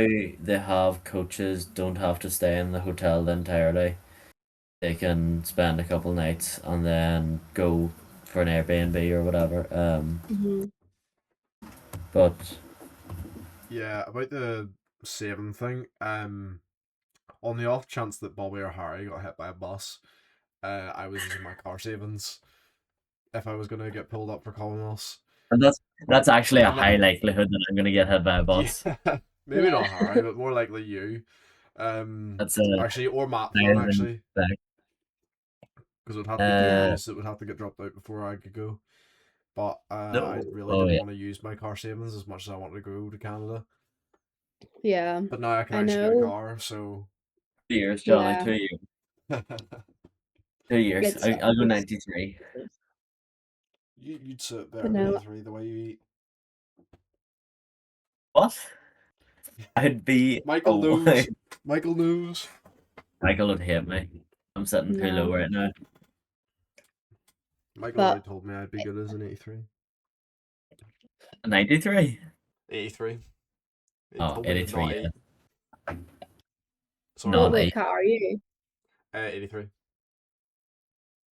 they have coaches don't have to stay in the hotel the entire day. They can spend a couple nights and then go for an Airbnb or whatever. Hmm. But Yeah, about the saving thing. On the off chance that Bobby or Harry got hit by a bus, I was using my car savings if I was gonna get pulled up for Commonwealths. and that's actually a And that, high likelihood that I'm gonna get hit by a yeah, bus. maybe Yeah. not Harry, but more likely you. That's a Actually, or Matt Flynn higher than actually, expect. because it would have to be two Yeah. Uh, boys that would have to get dropped out before I could go. But I no. really Oh didn't yeah, want to use my car savings as much as I wanted to go to Canada. Yeah. But now I can I actually get a know. car, so 2 years, Johnny. Yeah. 2 years. you 2 years. It's I'll go it's 93. you'd sit but better than no. 83 the way you eat. What? I'd be Michael oh knows. Michael knows. Michael would hate me. I'm sitting too low No. right now. Michael already But told me I'd be good as an 83. 93? 83. He Oh, told me to 83, not yeah. eat. Sorry. what Not weight 8. cut are you? 83.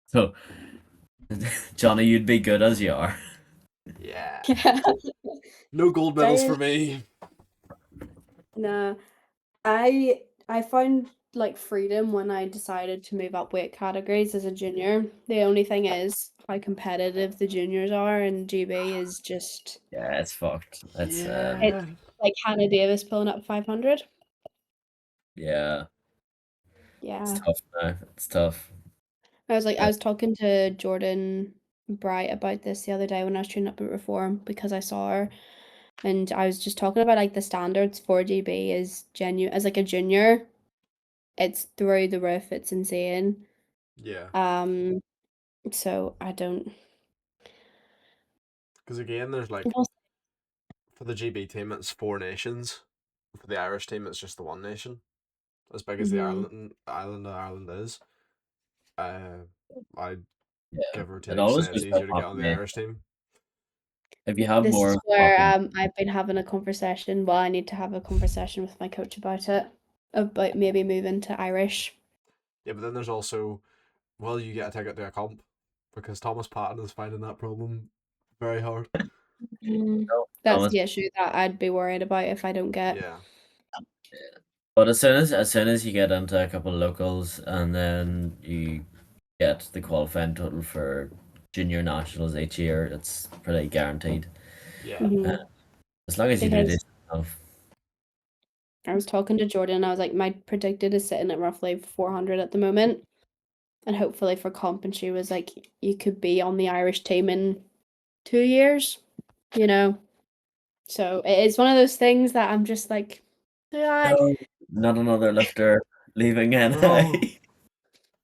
So, Johnny, you'd be good as you are. Yeah. Yeah. No gold medals Very for me. nah. I found like freedom when I decided to move up weight categories as a junior. The only thing is how competitive the juniors are, and GB is just Yeah, it's fucked. it's Yeah. like Hannah Davis pulling up 500. Yeah, it's Yeah. tough now. It's tough. I Uh, was talking to Jordan Bright about this the other day when I was training up at Reform because I saw her, and I was just talking about like the standards for GB is genuine as like a junior. It's through the roof. It's insane. Yeah. Um, so I don't. Because again, there's like, for the GB team, it's 4 nations. For the Irish team, it's just the one nation. As big as the Mm-hmm. island of Ireland is. I'd yeah, give or it take always say it's goes by easier to get on the population. Irish team. If you have This is more where fucking, I've been having a conversation. Well, I need to have a conversation with my coach about it, about maybe moving to Irish. Yeah, but then there's also, well, you get a ticket to a comp. Because Thomas Patton is finding that problem very hard. Mm. That's Thomas. the issue that I'd be worried about if I don't get. Yeah. But as soon as you get into a couple of locals and then you get the qualifying total for junior nationals each year, it's pretty guaranteed. Yeah. Uh, Hmm. as long as you do Because decent enough. I was talking to Jordan and I was like, my predicted is sitting at roughly 400 at the moment. And hopefully for comp, and she was like, you could be on the Irish team in 2 years, you know? So it is one of those things that I'm just like, ah, No, not another lifter leaving No. NI.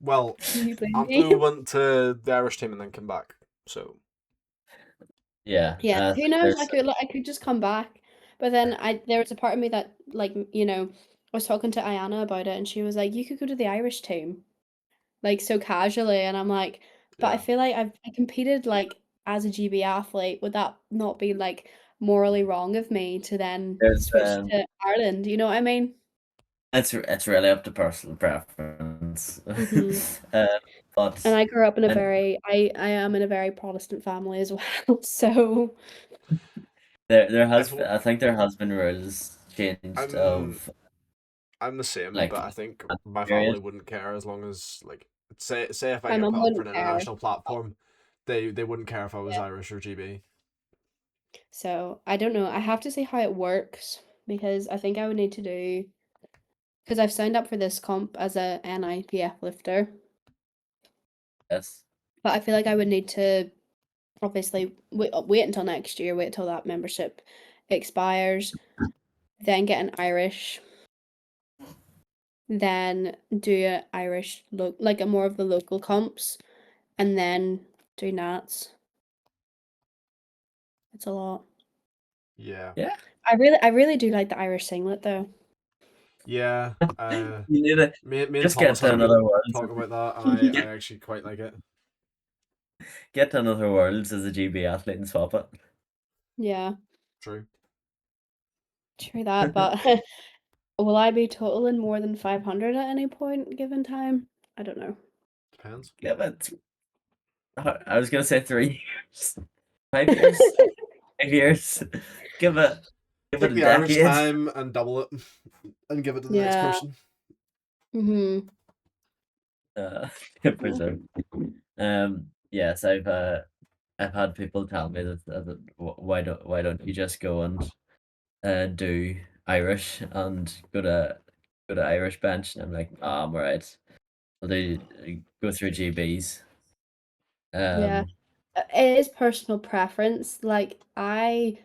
Well, can you blame me? Anthony went to the Irish team and then came back. So, Yeah, Yeah, I who think knows? there's I could just come back. But then there was a part of me that like, I was talking to Ayana about it and she was like, you could go to the Irish team. Like so casually, and I'm like, but I yeah. feel like I competed like as a GB athlete. Would that not be like morally wrong of me to then there's switch to Ireland? You know what I mean? it's really up to personal preference. Hmm. uh, And but I grew up in a and very I am in a very Protestant family as well. So there If has I think there has been rules changed I'm of I'm the same, like but I think my period. family wouldn't care as long as like say if I my get mum put up for wouldn't an care. international platform, they wouldn't care if I was Irish or GB. So I don't know. I have to see how it works because I think I would need to do because I've signed up for this comp as a NIPF lifter, Yes. but I feel like I would need to obviously wait until next year, wait till that membership expires, then get an Irish, then do a Irish like a more of the local comps, and then do Nats. It's a lot. Yeah. Yeah. I really do like the Irish singlet though. Yeah. You need to Me and just get Thomas to had a good another Worlds. talk about that, and I actually quite like it. Get to another Worlds as a GB athlete and swap it. Yeah, True. true that, but will I be totaling more than 500 at any point given time? I don't know. Depends. Give it. I was gonna say 3 years. 5 years. 5 years. Give it. Give it Take a the Irish decade. time and double it, and give it to the next Yeah. person. Mhm. Preserve. Yes, I've had people tell me that why don't you just go and do Irish and go to Irish bench, and I'm like, I'm alright. I'll go through GBs. Yeah. Um, It is personal preference. Like I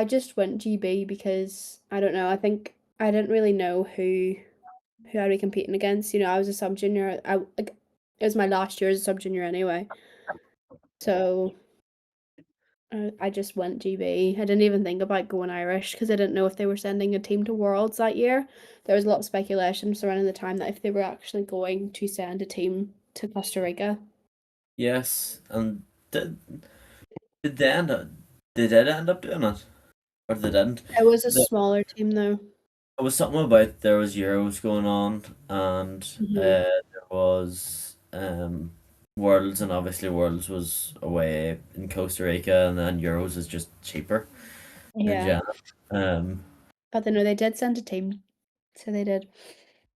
just went GB because I don't know, I think I didn't really know who I'd be competing against. You know, I was a sub junior. Like it was my last year as a sub junior anyway. So I just went GB. I didn't even think about going Irish because I didn't know if they were sending a team to Worlds that year. There was a lot of speculation surrounding the time that if they were actually going to send a team to Costa Rica. yes, and did did they end up did they end up doing it, or they didn't? It was a There smaller team though. was something about there was Euros going on, and Hmm. there was Worlds, and obviously Worlds was away in Costa Rica, and then Euros is just cheaper in Yeah. general. Um, But they know they did send a team. So they did.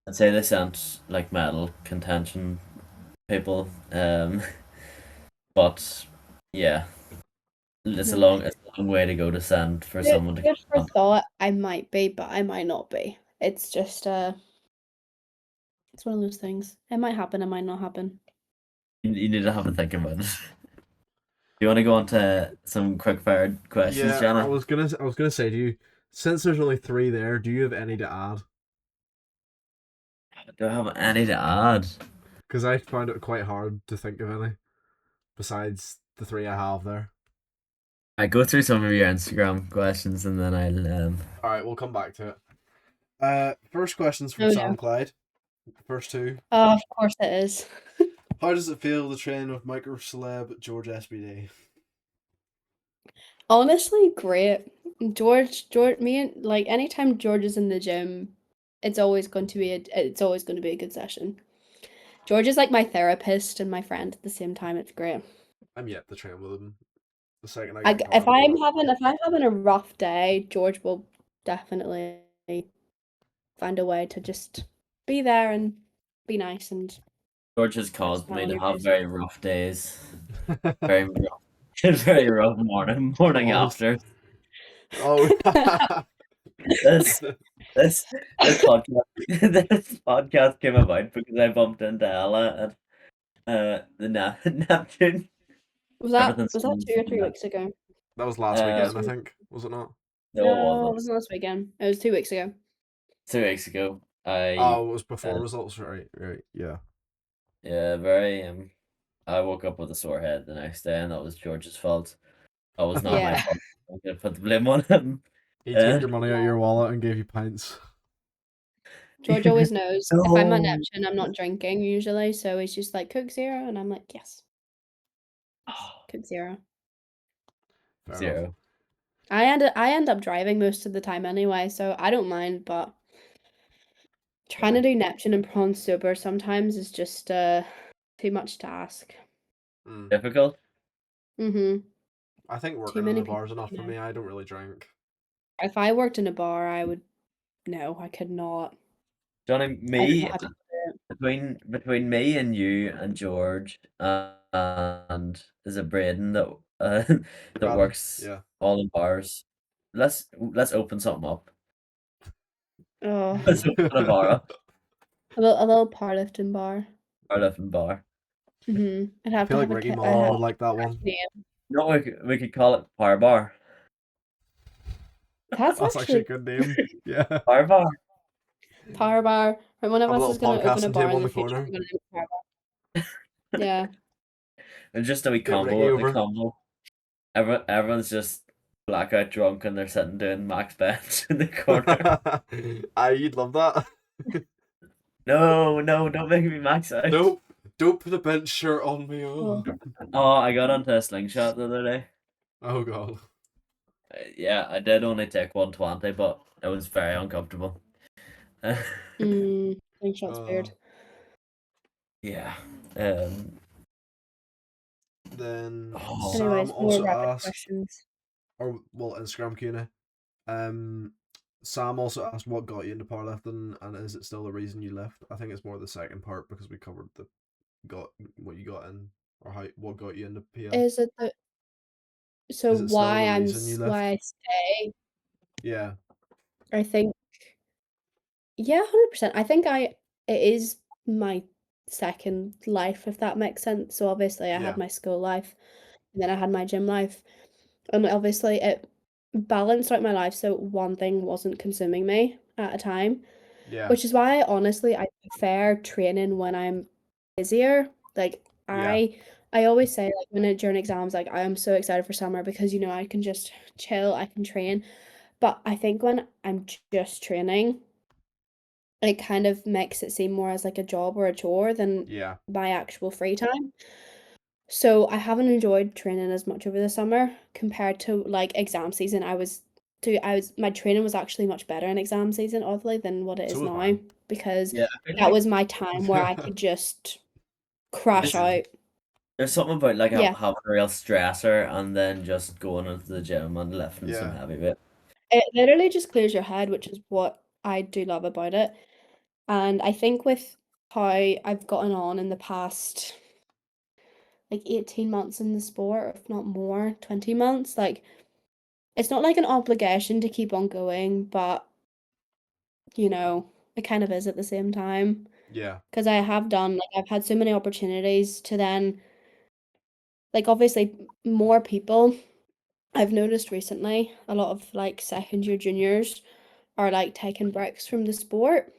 I'd say they sent like medal contention people, but yeah, No. it's a long way to go to send for Good, someone to good for come. thought. I might be, but I might not be. It's just it's one of those things. It might happen, it might not happen. You need to have a think about it. Do you want to go on to some quick fire questions, Yeah, Jana? I was gonna say to you, since there's only three there, do you have any to add? Do I have any to add? Because I found it quite hard to think of any besides the three I have there. I go through some of your Instagram questions and then I'll All right, we'll come back to it. First questions from Oh yeah. Sam Clyde. First two. Oh, of course it is. How does it feel to train with micro celeb George SBD? Honestly, great. George, me and like anytime George is in the gym, it's always going to be a good session. George is like my therapist and my friend at the same time. It's great. I'm yet to train with him. The second I get If I'm having a rough day, George will definitely find a way to just be there and be nice and George has put a caused smile me on to your have face. very rough days. Very rough. Very rough morning Pause. after. Oh, This this this podcast this podcast came about because I bumped into Ella at the Neptune. Everything's Was that 2 or 3 weeks ago? that was last uh weekend, I think. Was it not? no, it No, it wasn't. wasn't last weekend. It was 2 weeks ago. 2 weeks ago. I Oh, it was before uh, results, right? Right, yeah. yeah, very I woke up with a sore head the next day, and that was George's fault. That was not my Yeah. fault. I'm gonna put the blame on him. He took Uh, your money out of your wallet and gave you pints. George always knows if I'm at no. Neptune, I'm not drinking usually, so he's just like Coke Zero, and I'm like, yes, Coke Zero. Fair enough. Zero. I end up driving most of the time anyway, so I don't mind, but trying Yeah. to do Neptune and prawn sober sometimes is just too much to ask. Mm. Difficult. Mm-hmm. I think Too working in many a bar people is enough to for know. me. I don't really drink. If I worked in a bar, I would no, I could not. Johnny, I don't know me how people do it. between me and you and George and is it Braden that that Random. works Yeah. all in bars. Let's open something up. Oh, Let's open a bar up. a little powerlifting bar. Our living bar. I'd I have feel to like have Ricky I'd Mullen have would like that one. name. No, we could call it Power Bar. That's That's actually a actually good name. Yeah. Power Bar. power bar. Right, one of Have a us little is gonna open a podcasting bar table in in the the future. corner. We're gonna name it power bar. Yeah. And just a wee Get Ricky combo. The over. combo. Everyone's just blackout drunk and they're sitting doing max bench in the corner. You'd love that. No, don't make me max out. Don't put a bench shirt on me. Oh, Oh, I got onto a slingshot the other day. oh god. Yeah, I did only take 120, but it was very uncomfortable. Slingshot's weird. Yeah. Then Oh. Sam Anyways, more also rapid asked, questions. or well, Instagram Q&A. Sam also asked what got you into powerlifting, and is it still the reason you left? I think it's more the second part because we covered what you got in, or what got you into PL. Is it so Is it still the reason you why left? I stay? Yeah. I think, yeah, 100%. I think it is my second life, if that makes sense. So obviously I had Yeah. my school life and then I had my gym life. And obviously it balanced out my life so one thing wasn't consuming me at a time. Yeah. Which is why honestly I prefer training when I'm busier. Like Yeah. I always say like during exams, like I am so excited for summer because I can just chill, I can train. But I think when I'm just training, it kind of makes it seem more as like a job or a chore than Yeah. my actual free time. So I haven't enjoyed training as much over the summer compared to like exam season. My training was actually much better in exam season, oddly, than what it So is was now mine. because Yeah, I feel that like was my time where I could just crash Literally. out. there's something about like Yeah, having a real stressor and then just going into the gym and lifting some Yeah. heavy weight. it literally just clears your head, which is what I do love about it. And I think with how I've gotten on in the past like 18 months in the sport, if not more, 20 months, like it's not like an obligation to keep on going, but it kind of is at the same time. Yeah. Because I've had so many opportunities to then, like, obviously, more people I've noticed recently, a lot of like second year juniors are like taking breaks from the sport.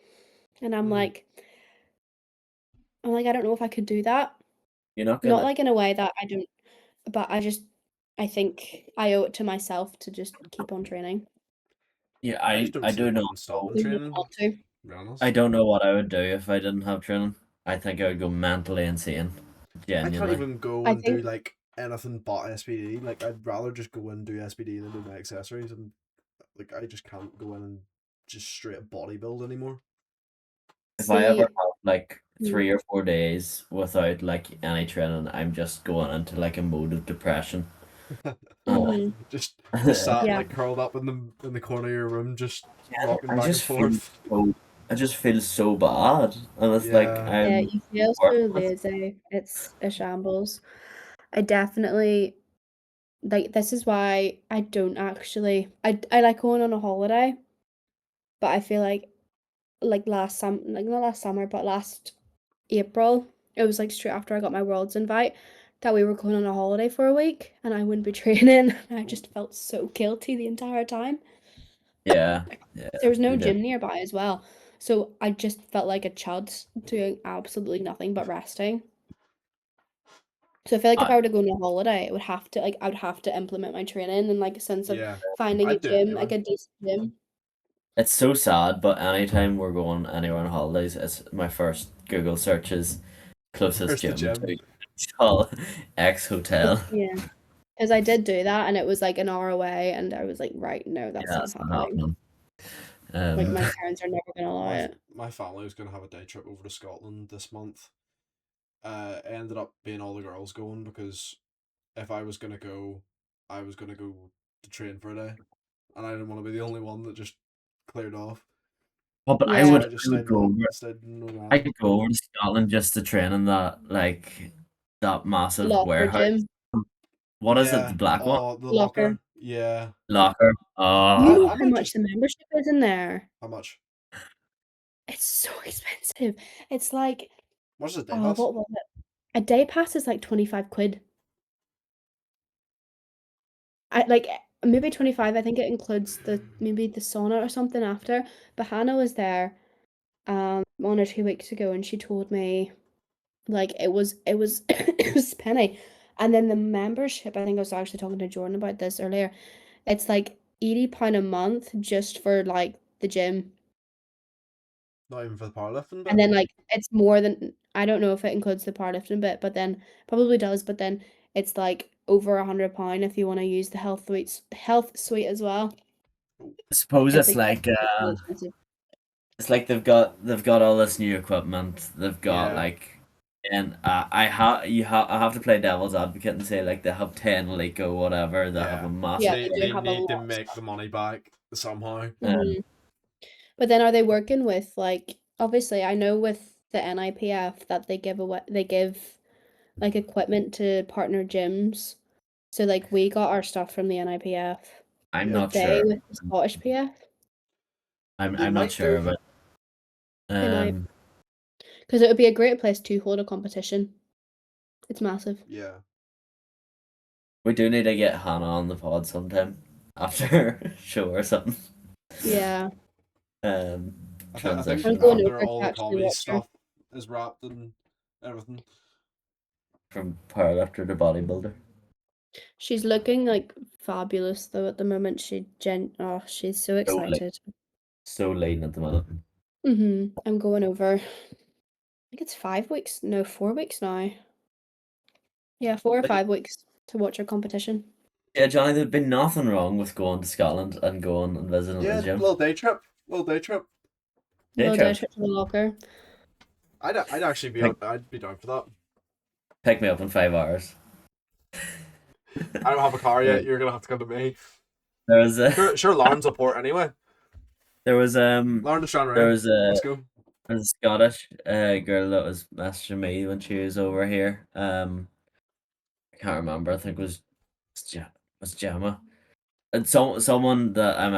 And Mm. I don't know if I could do that. You're not Not gonna. like in a way that I don't, but I think I owe it to myself to just keep on training. Yeah, I just don't I see the do point not in stopping know. Even if I training, want to. to be I honest. don't know what I would do if I didn't have training. I think I would go mentally insane. I can't Genuinely. even go I and do think, like anything but SPD. Like I'd rather just go and do SPD than do my accessories, and like I just can't go in and just straight bodybuild anymore. If I ever see, have like mm, 3 or 4 days without like any training, I'm just going into like a mode of depression. Uh, Just sat yeah, like curled up in the corner of your room, just yeah, rocking back and forth. I just feel so bad, and it's like Yeah. yeah, I'm you feel so worthless. lazy. It's a shambles. I definitely like this is why I don't actually I like going on a holiday, but I feel like not last summer, but last April, it was like straight after I got my Worlds invite that we were going on a holiday for a week and I wouldn't be training. And I just felt so guilty the entire time. Yeah, There was no we did. gym nearby as well. So I just felt like a chud doing absolutely nothing but resting. So I feel like if I, I were to go on a holiday, I would have to implement my training and like a sense of Yeah. finding a I'd do it gym, anyway. like a decent gym. it's so sad, but anytime we're going anywhere on holidays, it's my first Google search is closest Where's the gym gym? to X hotel. Yeah. Because I did do that and it was like an hour away and I was like, right, no, that's Yeah, not it's not happening. happening. Like Um, my parents are never gonna allow it. My family was gonna have a day trip over to Scotland this month. It ended up being all the girls going because if I was gonna go, I was gonna go to train for a day, and I didn't want to be the only one that just cleared off. oh, but Yeah. So I just I would stayed go no over. stayed no I man. could go over to Scotland just to train in that that massive Locker warehouse. gym. What is it? The Yeah. black one? Oh, the Locker. locker. Yeah. Locker. You Oh, know I how might much just. the membership is in there? How much? It's so expensive. It's like, What is it, day oh, pass? what was it? A day pass is like 25 quid. Maybe 25. I think it includes maybe the sauna or something after. But Hannah was there 1 or 2 weeks ago, and she told me like it was it was a penny. And then the membership, I think I was actually talking to Jordan about this earlier. It's like £80 a month just for like the gym. Not even for the powerlifting And bit. then like it's more than, I don't know if it includes the powerlifting bit, but then probably does, but then it's like over £100 if you want to use the health suite as well. I suppose It's it's like like really expensive. it's like they've got all this new equipment. They've got Yeah. like, and I have to play devil's advocate and say like they have 10 Lego whatever. They have a Yeah. Yeah, massive. They they do they have a need to lot of make stuff. the money back somehow. Um, Mhm. But then are they working with like, obviously I know with the NIPF that they give like equipment to partner gyms. So like we got our stuff from the NIPF. I'm Yeah. Did not they sure. with the Scottish PF? They I'm not might sure, do. but They might. um, Because it would be a great place to hold a competition. It's massive. Yeah. we do need to get Hannah on the pod sometime after a show or something. Yeah. Um, I think I'm transition going from after over all to the actually comedy watch her. stuff is wrapped and everything. powerlifter to bodybuilder. She's looking like fabulous though at the moment. She's so So like excited. so lean at the minute. I'm going over. I think it's 5 weeks. No, 4 weeks now. Yeah, 4 or 5 weeks to watch her competition. Yeah, Johnny, there'd been nothing wrong with going to Scotland and going and visiting the Yeah, gym. little day trip. Little day trip. Day Little day trip. trip to the locker. I'd actually be Pick, I'd be down for that. pick me up in 5 hours. I don't have a car There, yet. You're gonna have to come to me. there was a Sure. Lauren's a port anyway. there was Lauren to Sean there Ray. was a, Let's go. a Scottish girl that was messaging me when she was over here. I can't remember. I think it was Gemma. And someone that I'm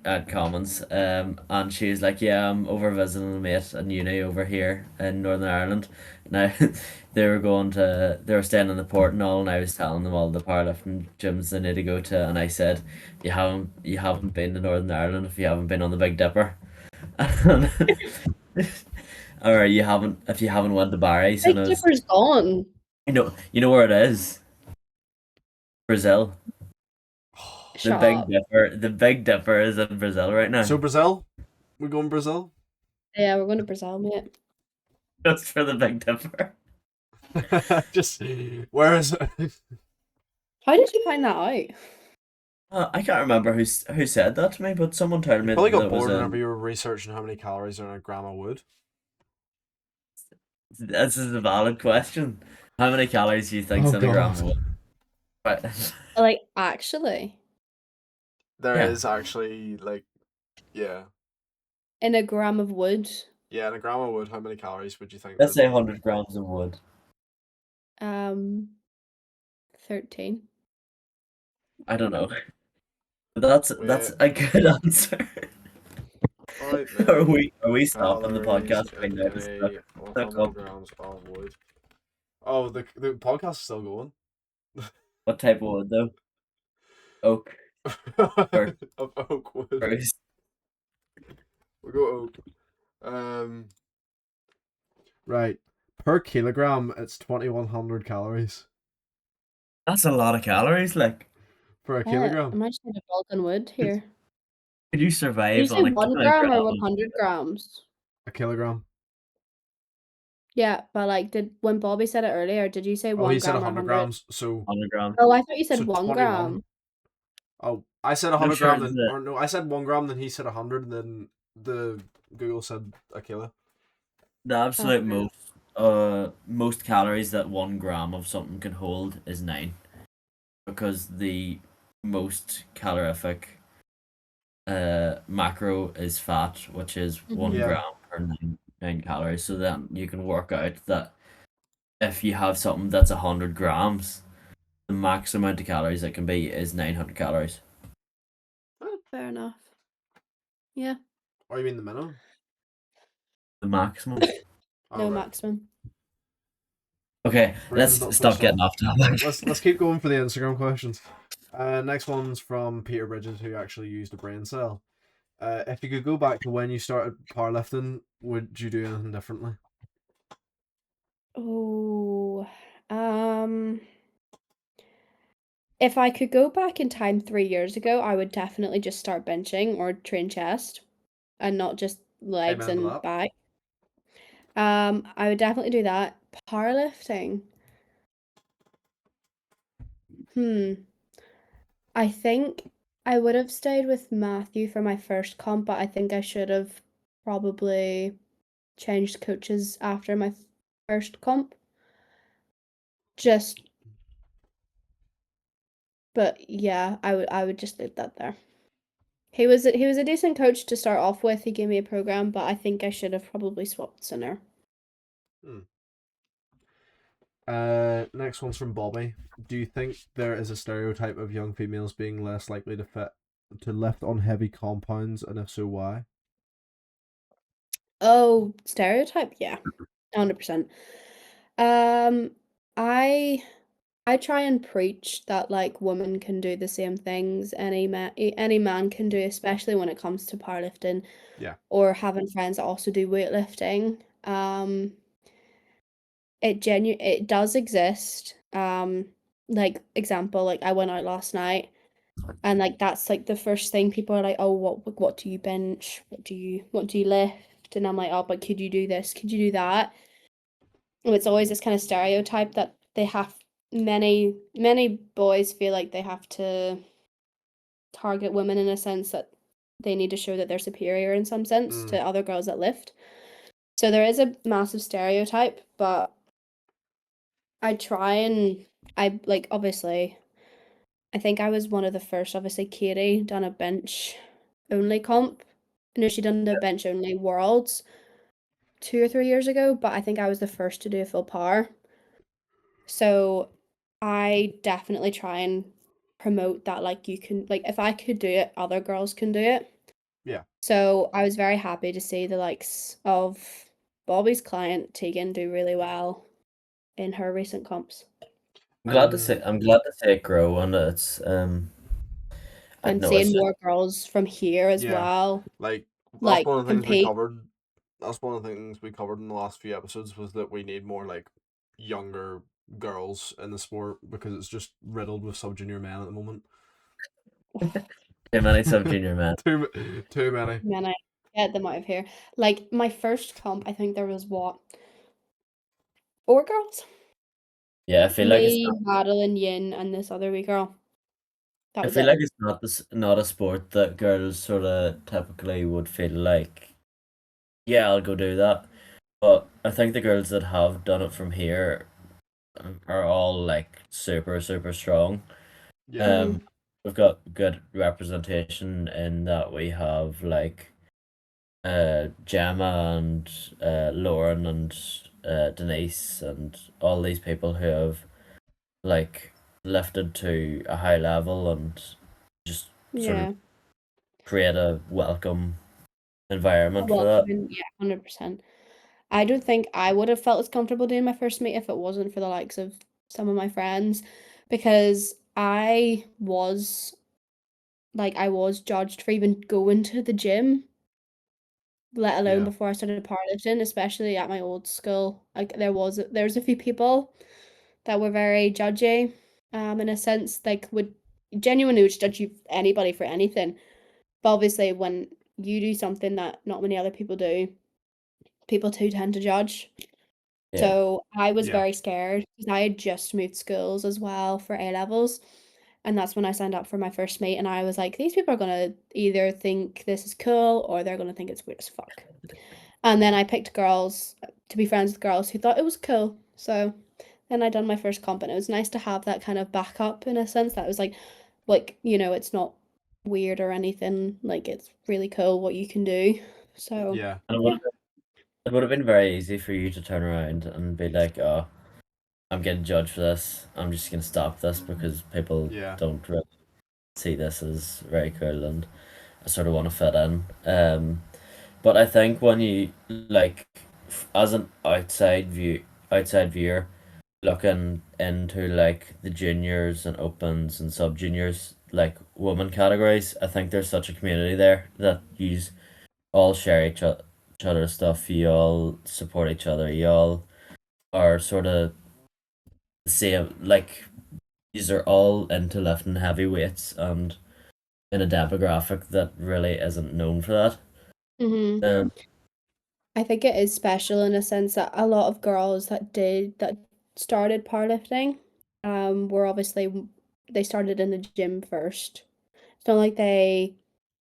at Commons, and she's like, yeah, I'm over visiting a mate in uni over here in Northern Ireland. Now they were staying in the port and all, and I was telling them all the powerlifting gyms they need to go to, and I said, you haven't been to Northern Ireland if you haven't been on the Big Dipper, or you haven't if you haven't went to Barry's, and Big it was, Dipper's gone. you know where it is, Brazil. Shut up. The Big Dipper is in Brazil right now. So Brazil, we going Brazil? Yeah, we're going to Brazil, mate. Just for the Big Dipper. Just where is it? How did you find that out? I can't remember who said that to me, but someone told You me probably that got it was bored whenever in. you were researching how many calories are in a gram of wood. This is a valid question. How many calories do you think's Oh in a gram god. of wood? Right. Like, actually, There Yeah. is actually yeah. in a gram of wood, Yeah, in a gram of wood, how many calories would you think Let's there'd say be? 100 grams of wood. 13. I don't know. But that's Wait, a good answer. 5 Are million we stopping the calories podcast right in now? It's a stuck 100 up. grams of wood. Oh, the podcast is still going. What type of wood though? Oak. Or Of oak wood. spruce. We'll go oak. Right. Per kilogram, it's 2,100 calories That's a lot of calories. Like, per Yeah, kilogram. I might just need a bulk on wood here. could you Did you survive say on a 1 gram or kilogram? 100 grams? A kilogram. Yeah, but like, when Bobby said it earlier, did you say Oh, one he said gram or 100 100? grams. So 100 grams. Oh, I thought you said 1 21. gram. Oh, I said I'm 100 sure gram, then or no, I said 1 gram, then he said 100, and then the Google said a kilo. the Oh, absolute fair enough. most calories that 1 gram of something can hold is 9, because the most calorific macro is fat, which is one Mhm. Yeah. gram per nine calories. So then you can work out that if you have something that's 100 grams, the max amount of calories it can be is 900 calories. Oh, fair enough. Yeah, Or you mean the minimum? The maximum. Oh no right. maximum. Okay, Brain's not let's switched stop getting on. off topic. Let's keep going for the Instagram questions. Next one's from Peter Bridges, who actually used a brain cell. If you could go back to when you started powerlifting, would you do anything differently? Oh, if I could go back in time 3 years ago, I would definitely just start benching or train chest and not just legs Amen to and that. back. I would definitely do that. Powerlifting. Hmm. I think I would have stayed with Matthew for my first comp, but I think I should have probably changed coaches after my first comp. Just, but yeah, I would just leave that there. He was a decent coach to start off with. He gave me a program, but I think I should have probably swapped sooner. Hmm. Next one's from Bobby. Do you think there is a stereotype of young females being less likely to lift on heavy compounds, and if so, why? Oh, stereotype? Yeah, 100%. Um, I I try and preach that like women can do the same things any man can do, especially when it comes to powerlifting Yeah. or having friends that also do weightlifting. It does exist. Like example, like I went out last night and like that's like the first thing people are like, "Oh, what do you bench? What do you lift?" And I'm like, "Oh, but could you do this? Could you do that?" And it's always this kind of stereotype that they have many boys feel like they have to target women in a sense that they need to show that they're superior in some sense Mm, to other girls that lift. So there is a massive stereotype, but I try and I like obviously I think I was one of the first, obviously Katie done a bench only comp. No, she done the bench only worlds 2 or 3 years ago, but I think I was the first to do a full power. So I definitely try and promote that like you can like if I could do it, other girls can do it. yeah. So I was very happy to see the likes of Bobby's client Tegan do really well in her recent comps. And I'm glad to see it grow, and I don't And know, seeing it's just more girls from here as yeah, well, like that's like one of the things we compete. covered. That's one of the things we covered in the last few episodes was that we need more like younger girls in the sport because it's just riddled with sub junior men at the moment. too many sub junior men. Too many. Man, I get them out of here. Like my first comp, I think there was what, 4 girls? Yeah, I feel like it's Me, not. Madeline, Yin, and this other wee girl. That I was feel it. like it's not a sport that girls sort of typically would feel like, yeah, I'll go do that. But I think the girls that have done it from here are all like super super strong. Yeah, Mhm. Um, we've got good representation in that we have like Gemma and Lauren and Denise and all these people who have like lifted to a high level and just sort of Yeah. create a welcome A environment for that. welcoming, yeah, 100%. I don't think I would have felt as comfortable doing my first meet if it wasn't for the likes of some of my friends because I was judged for even going to the gym, let alone yeah, before I started powerlifting, especially at my old school. Like there's a few people that were very judgy, in a sense, like would genuinely would judge you anybody for anything. But obviously when you do something that not many other people do, people too tend to judge. Yeah. So I was yeah, very scared because I had just moved schools as well for A levels. And that's when I signed up for my first meet. And I was like, these people are going to either think this is cool or they're going to think it's weird as fuck. And then I picked girls to be friends with girls who thought it was cool. So then I done my first comp and it was nice to have that kind of backup in a sense that was it's not weird or anything. Like it's really cool what you can do. So yeah. And yeah. it would have been very easy for you to turn around and be like, oh, I'm getting judged for this. I'm just gonna stop this because people Yeah. don't really see this as very cool, and I sort of want to fit in. But I think when you like, as an outside viewer, looking into like the juniors and opens and sub juniors, like women categories, I think there's such a community there that you all share each other's stuff. You all support each other. You all are sort of the same. Like these are all into lifting heavy weights and in a demographic that really isn't known for that. Hmm. Um, I think it is special in a sense that a lot of girls that started powerlifting, were obviously they started in the gym first. It's not like they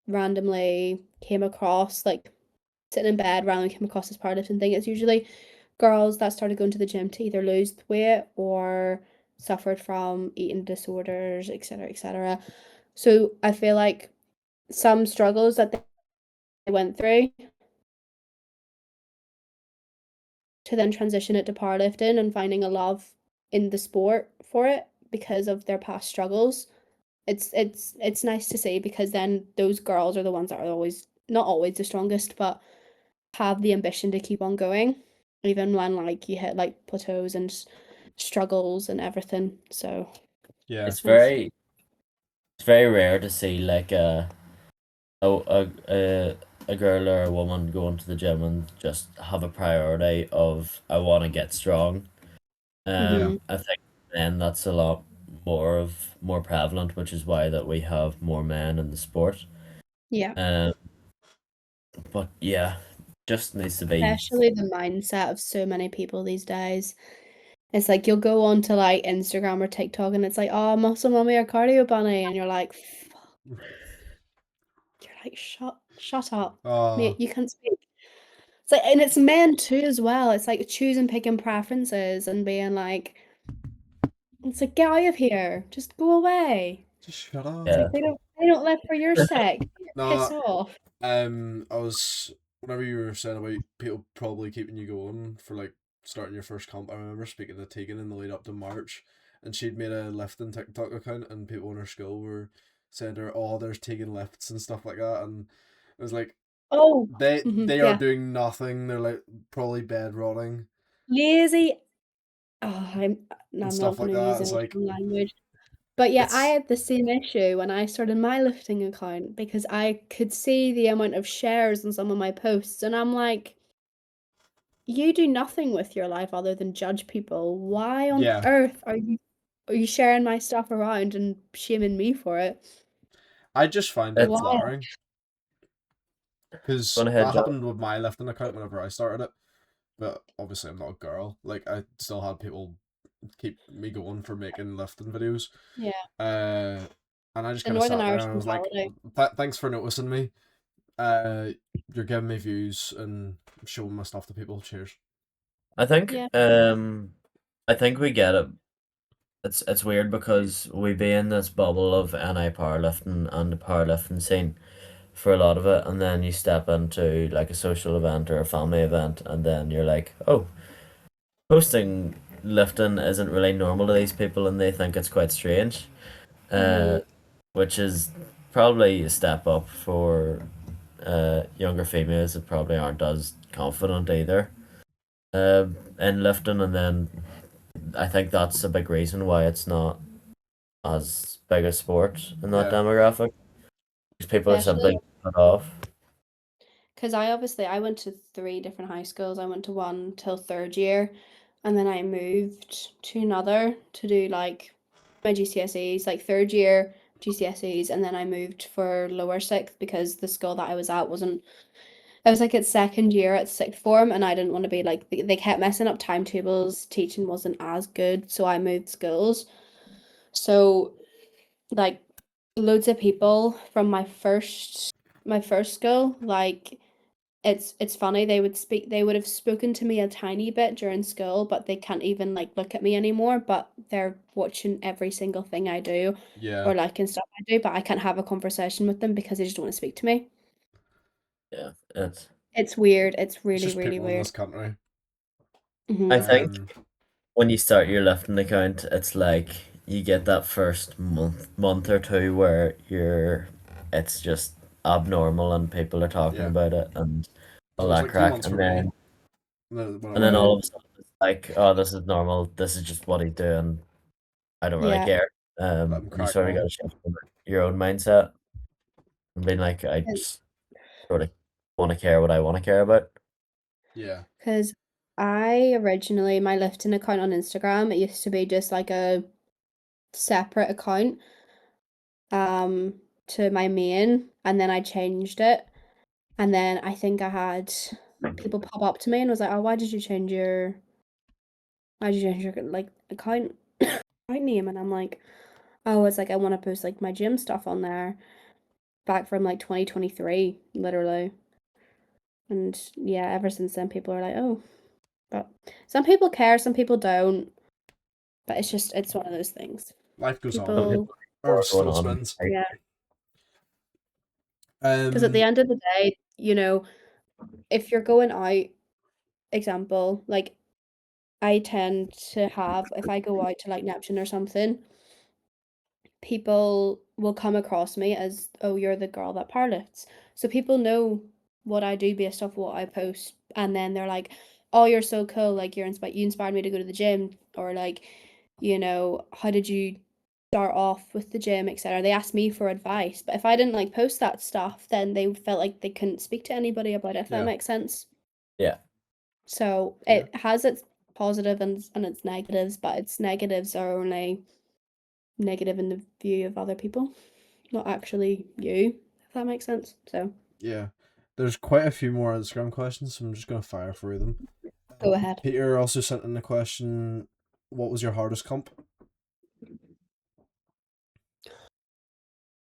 randomly came across like sitting in bed randomly came across this powerlifting thing. It's usually girls that started going to the gym to either lose weight or suffered from eating disorders, etc., etc. So I feel like some struggles that they went through to then transition it to powerlifting and finding a love in the sport for it because of their past struggles. It's nice to see because then those girls are the ones that are always not always the strongest, but have the ambition to keep on going, even when like you hit like plateaus and struggles and everything. So Yeah. it's nice. very rare to see like a girl or a woman going to the gym and just have a priority of I want to get strong. Yeah. Hmm. I think then that's a lot more prevalent, which is why that we have more men in the sport. Yeah. Um, but yeah, just needs to be. Especially the mindset of so many people these days. It's like you'll go on to like Instagram or TikTok and it's like, oh, muscle mommy or cardio bunny, and you're like, you're like, shut up, Uh, mate, you can't speak. It's like, and it's men too as well. It's like choosing picking preferences and being like, it's like, get out of here, just go away. just shut It's up. like Yeah, they don't live for your sake. Piss No, off. I was whenever you were saying about people probably keeping you going for like starting your first comp. I remember speaking to Tegan in the lead up to March, and she'd made a lifting TikTok account, and people in her school were saying to her, "Oh, there's Tegan lifts and stuff like that," and it was like Oh, they are yeah, doing nothing. They're like probably bed rotting lazy. Oh, and I'm not stuff going like to that. use It's any like strong language. But yeah, I it's had the same issue when I started my lifting account because I could see the amount of shares on some of my posts, and I'm like, you do nothing with your life other than judge people. Why on yeah. earth are you sharing my stuff around and shaming me for it? I just find it it's Why? flattering because gonna head that job. happened with my lifting account whenever I started it. But obviously, I'm not a girl. Like I still had people keep me going for making lifting videos. Yeah, Uh, and I just the kind of Northern sat there Irish and I was like, mentality. Thanks for noticing me. You're giving me views and showing my stuff to people. Cheers." I think Yeah. I think we get it. It's weird because we be in this bubble of NI powerlifting and the powerlifting scene for a lot of it, and then you step into like a social event or a family event, and then you're like, oh, posting lifting isn't really normal to these people, and they think it's quite strange. Hmm. Uh, which is probably a step up for younger females that probably aren't as confident either in lifting, and then I think that's a big reason why it's not as big a sport in that Yeah, demographic because people are Especially simply put off. because I went to three different high schools. I went to one till third year, and then I moved to another to do like my GCSEs, like third year GCSEs, and then I moved for lower sixth because the school that I was at wasn't. I was like at second year at sixth form, and I didn't want to be like they kept messing up timetables. Teaching wasn't as good, so I moved schools. So like loads of people from my first school like it's funny they would have spoken to me a tiny bit during school, but they can't even like look at me anymore, but they're watching every single thing I do yeah. or like and stuff I do, but I can't have a conversation with them because they just don't want to speak to me. Yeah, it's. It's weird. It's It's really, just really people in weird. this country. I Hmm. think Um, when you start your lifting account, it's like you get that first month or two where it's just abnormal and people are talking Yeah. about it and It all was that like 2 months crack, for me. And then it went and then away. all Mhm. of a sudden it's like, oh, this is normal. This is just what he's doing. I don't really Yeah. care. Let him You crack sort of got on. to shift your own mindset and being like, I just sort of want to care what I want to care about. Yeah. Because I originally, my lifting account on Instagram, it used to be just like a separate account to my main, and then I changed it. And then I think I had people pop up to me and was like, "Oh, why did you change your like account account name?" And I'm like, "Oh, it's like I want to post like my gym stuff on there back from like 2023, literally." And yeah, ever since then people are like, "Oh." But some people care, some people don't. But it's one of those things. Life goes on. Some People, people have Earth more going still on. spins. Like, yeah, because at the Um, end of the day, if you're going out, example, like I tend to have, if I go out to like Neptune or something, people will come across me as, oh, you're the girl that powerlifts. So people know what I do based off what I post, and then they're like, oh, you're so cool, like you inspired me to go to the gym, or like, how did you start off with the gym, etc. They asked me for advice, but if I didn't like post that stuff, then they felt like they couldn't speak to anybody about it, if that yeah. makes sense. yeah, So Yeah. it has its positive and its negatives, but its negatives are only negative in the view of other people, not actually you, if that makes sense. So Yeah. There's quite a few more Instagram questions, so I'm just gonna fire through them. go ahead. Peter also sent in a question. What was your hardest comp?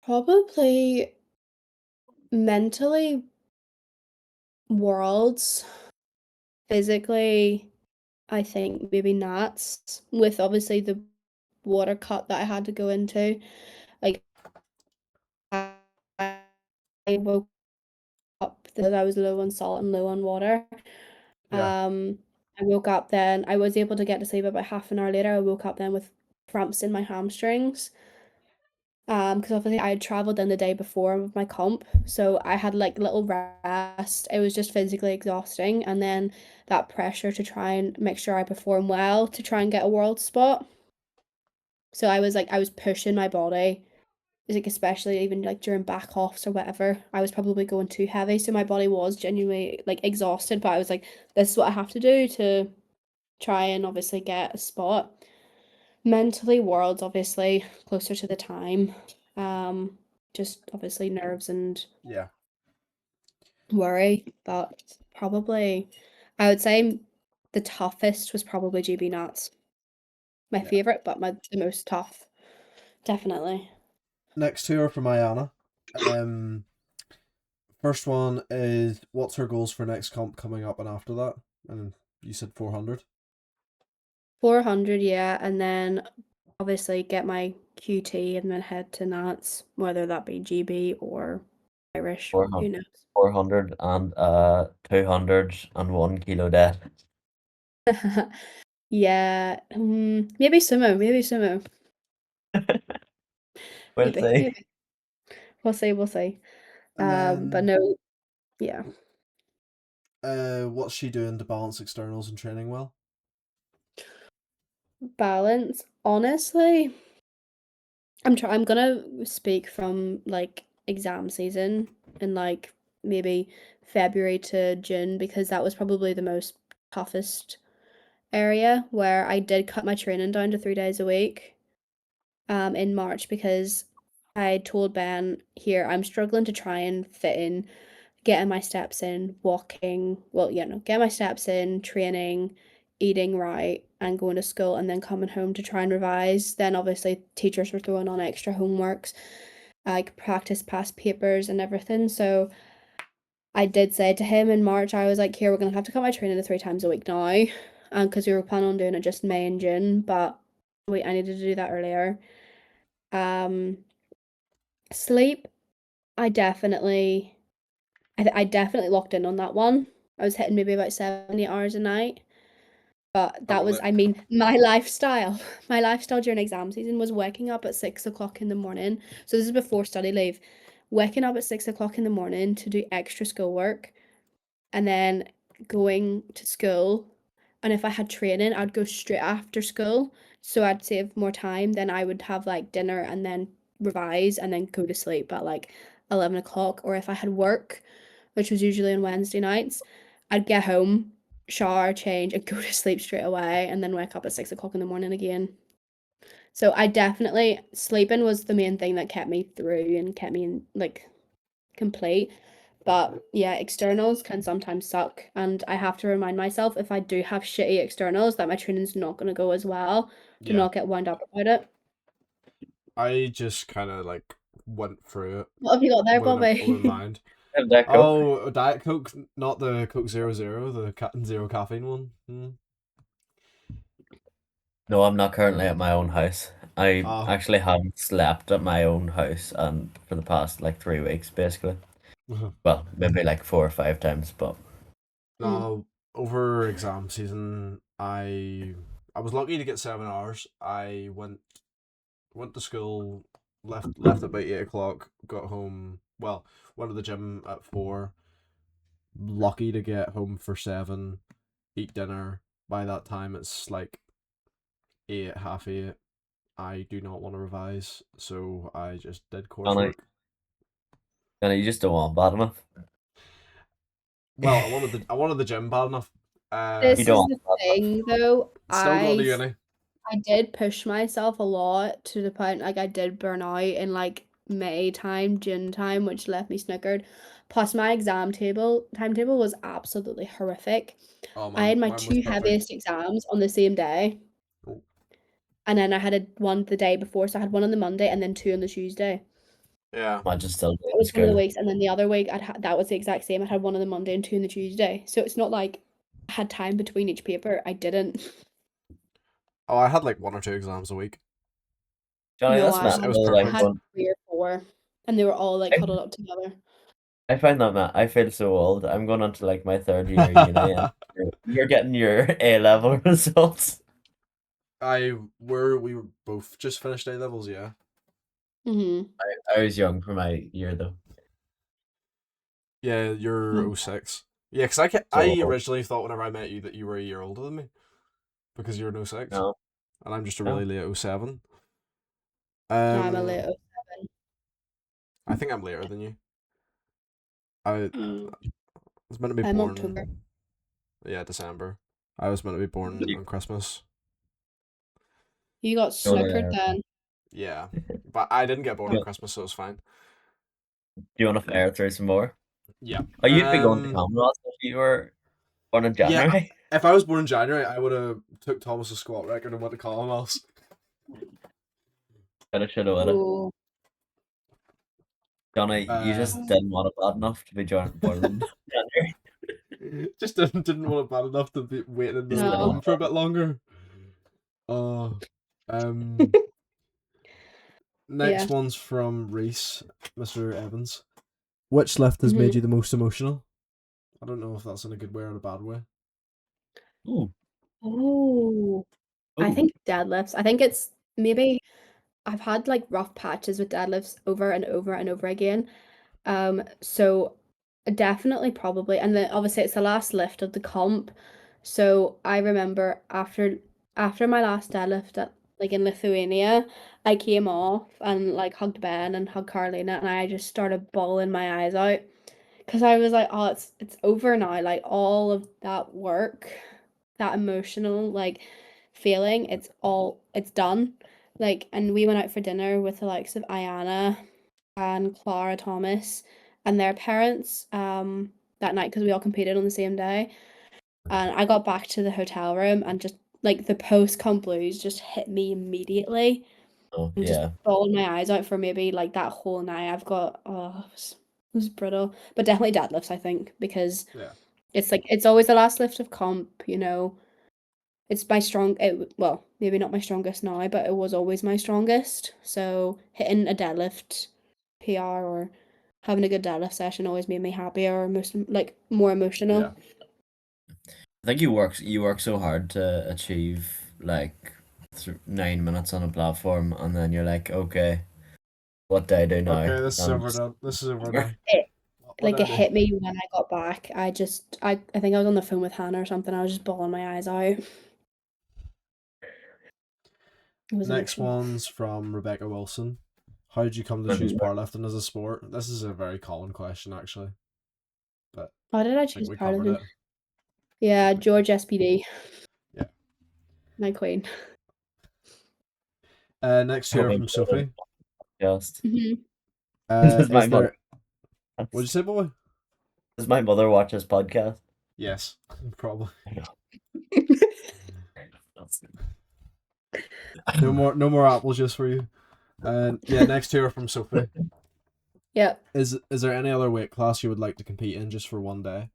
Probably mentally, worlds, physically, I think maybe Nats, with obviously the water cut that I had to go into. Like I I woke up that I was low on salt and low on water. Yeah. I woke up then, I was able to get to sleep about half an hour later. I woke up then with cramps in my hamstrings. Because obviously I had traveled in the day before with my comp, so I had like little rest. It was just physically exhausting, and then that pressure to try and make sure I perform well to try and get a world spot. So I was pushing my body, like especially even like during back offs or whatever. I was probably going too heavy, so my body was genuinely like exhausted. But I was like, this is what I have to do to try and obviously get a spot. Mentally, worlds obviously closer to the time. Um, just obviously nerves and Yeah. worry, but probably I would say the toughest was probably GB Nuts. My Yeah. favorite, but the most tough, definitely. Next two are from Ayana. Um, First one is what's her goals for next comp coming up and after that? And you said 400. 400, yeah, and then obviously get my QT and then head to Nats, whether that be GB or Irish, who 400, knows. 400 and 201 kilo death. Yeah, maybe maybe sumo, We'll see. maybe. We'll see, we'll see. And But then no, yeah. what's she doing to balance externals and training well? Balance, honestly, I'm gonna speak from like exam season in like maybe February to June because that was probably the most toughest area where I did cut my training down to 3 days a week in March because I told Ben here I'm struggling to try and fit in getting my steps in, walking, well, get my steps in, training, eating right, and going to school, and then coming home to try and revise. Then obviously teachers were throwing on extra homeworks, like practice past papers and everything. So I did say to him in March, I was like, here, we're gonna have to cut my training to 3 times a week now. Because we were planning on doing it just May and June, but wait, I needed to do that earlier. Um, Sleep, I definitely I definitely locked in on that one. I was hitting maybe about 70 hours a night. But I that was, wanna I mean, my lifestyle. My lifestyle during exam season was waking up at 6 o'clock in the morning. So this is before study leave. Waking up at 6 o'clock in the morning to do extra schoolwork and then going to school. And if I had training, I'd go straight after school. So I'd save more time. Then I would have like dinner and then revise and then go to sleep at like 11 o'clock. Or if I had work, which was usually on Wednesday nights, I'd get home, shower, change, and go to sleep straight away and then wake up at 6 o'clock in the morning again. So I definitely, sleeping was the main thing that kept me through and kept me in like complete. But yeah, externals can sometimes suck, and I have to remind myself if I do have shitty externals that my training's not going to go as well, to yeah. not get wound up about it. I just kind of like went through it What have you got there, with an open Bobby? mind. Have that Coke? Oh, a Diet Coke, not the Coke Zero Zero, the zero caffeine one. No, I'm not currently at my own house. I Ah, actually haven't slept at my own house and for the past like 3 weeks basically. Well, maybe like 4 or 5 times, but Mm. no. Over exam season, I was lucky to get 7 hours. I went to school, left at about 8 o'clock, got home. Well, went to the gym at 4. Lucky to get home for 7, eat dinner. By that time, it's like 8, half 8. I do not want to revise, so I just did Johnny, coursework. Johnny, you just don't want bad enough. Well, I wanted the gym bad enough. You This don't is want the bad enough. thing though. Still going to uni. I did push myself a lot to the point like I did burn out in like May time, June time, which left me snookered. Plus my exam table timetable was absolutely horrific. Oh, I had my mine was two perfect. heaviest exams on the same day, Oh, and then I had one the day before, so I had one on the Monday and then two on the Tuesday. yeah. Imagine still That doing was one of the school. weeks, and then the other week that was the exact same. I had one on the Monday and two on the Tuesday. So it's not like I had time between each paper. I didn't. Oh, I had like 1 or 2 exams a week. Johnny, No, that's It was mental. I Like perfect. had going, 3 or 4, and they were all like I, huddled up together. I find that man, I feel so old. I'm going on to like my third year of uni, and you're getting your A level results. We were both just finished A levels, yeah. Mm-hmm. I was young for my year though, Yeah, you're Mm. 06. Yeah, because I so originally thought whenever I met you that you were a year older than me because you're an 06 no, and I'm just a really no. late 07. No, I'm a little. I think I'm later than you. I Mm. was meant to be I'm October. born, yeah, December. I was meant to be Do born on Christmas. You got you snookered wanna, then. Yeah, but I didn't get born on do Christmas, so it was fine. you want to fire through some more? Yeah. Oh, you'd be going to Commonwealth if you were born in Yeah. January. If I was born in January, I would have took Thomas's squat record and went to Commonwealth. Coulda, shoulda, woulda. Oh. Johnny, you Uh, just didn't want it bad enough to be born in January. just didn't want it bad enough to be waiting in Just the didn't No. room want for a it. bit longer. Uh, um, Yeah. Next one's from Reese, Mr. Evans. Which lift has made Mm-hmm. you the most emotional? I don't know if that's in a good way or in a bad way. Ooh, Oh. I ooh. think deadlifts. I think it's maybe I've had like rough patches with deadlifts over and over and over again. So definitely probably, and then obviously it's the last lift of the comp. So I remember after my last deadlift at like in Lithuania, I came off and like hugged Ben and hugged Carolina, and I just started bawling my eyes out because I was like, oh, it's over now. Like all of that work, that emotional like feeling, it's done. Like, and we went out for dinner with the likes of Ayana and Clara Thomas and their parents that night because we all competed on the same day. And I got back to the hotel room and just like the post comp blues just hit me immediately Oh, and just yeah. bawled my eyes out for maybe like that whole night. It was brutal. But definitely deadlifts, I think, because Yeah. it's like it's always the last lift of comp, you know. It's well, maybe not my strongest now, but it was always my strongest. So hitting a deadlift PR or having a good deadlift session always made me happier or most like more Yeah. emotional. I think you work so hard to achieve like 9 minutes on a platform, and then you're like, okay, what do I do now? Okay, this is And overdone. This is overdone. It What like do I it do? hit me when I got back. I think I was on the phone with Hannah or something. I was just bawling my eyes out. It was Next emotional. one's from Rebecca Wilson. How did you come to choose powerlifting as a sport? This is a very common question, actually, but Why did I I think choose we covered powerlifting? it. Yeah, George SPD, Yeah. my queen. Next here from Sophie. Just Hmm. does my Is mother there? What'd you say, boy? does my mother watch this podcast? Yes, probably. I know. That's- No more apples just for you. And yeah, next here from Sophie. Yeah, Is there any other weight class you would like to compete in just for one day?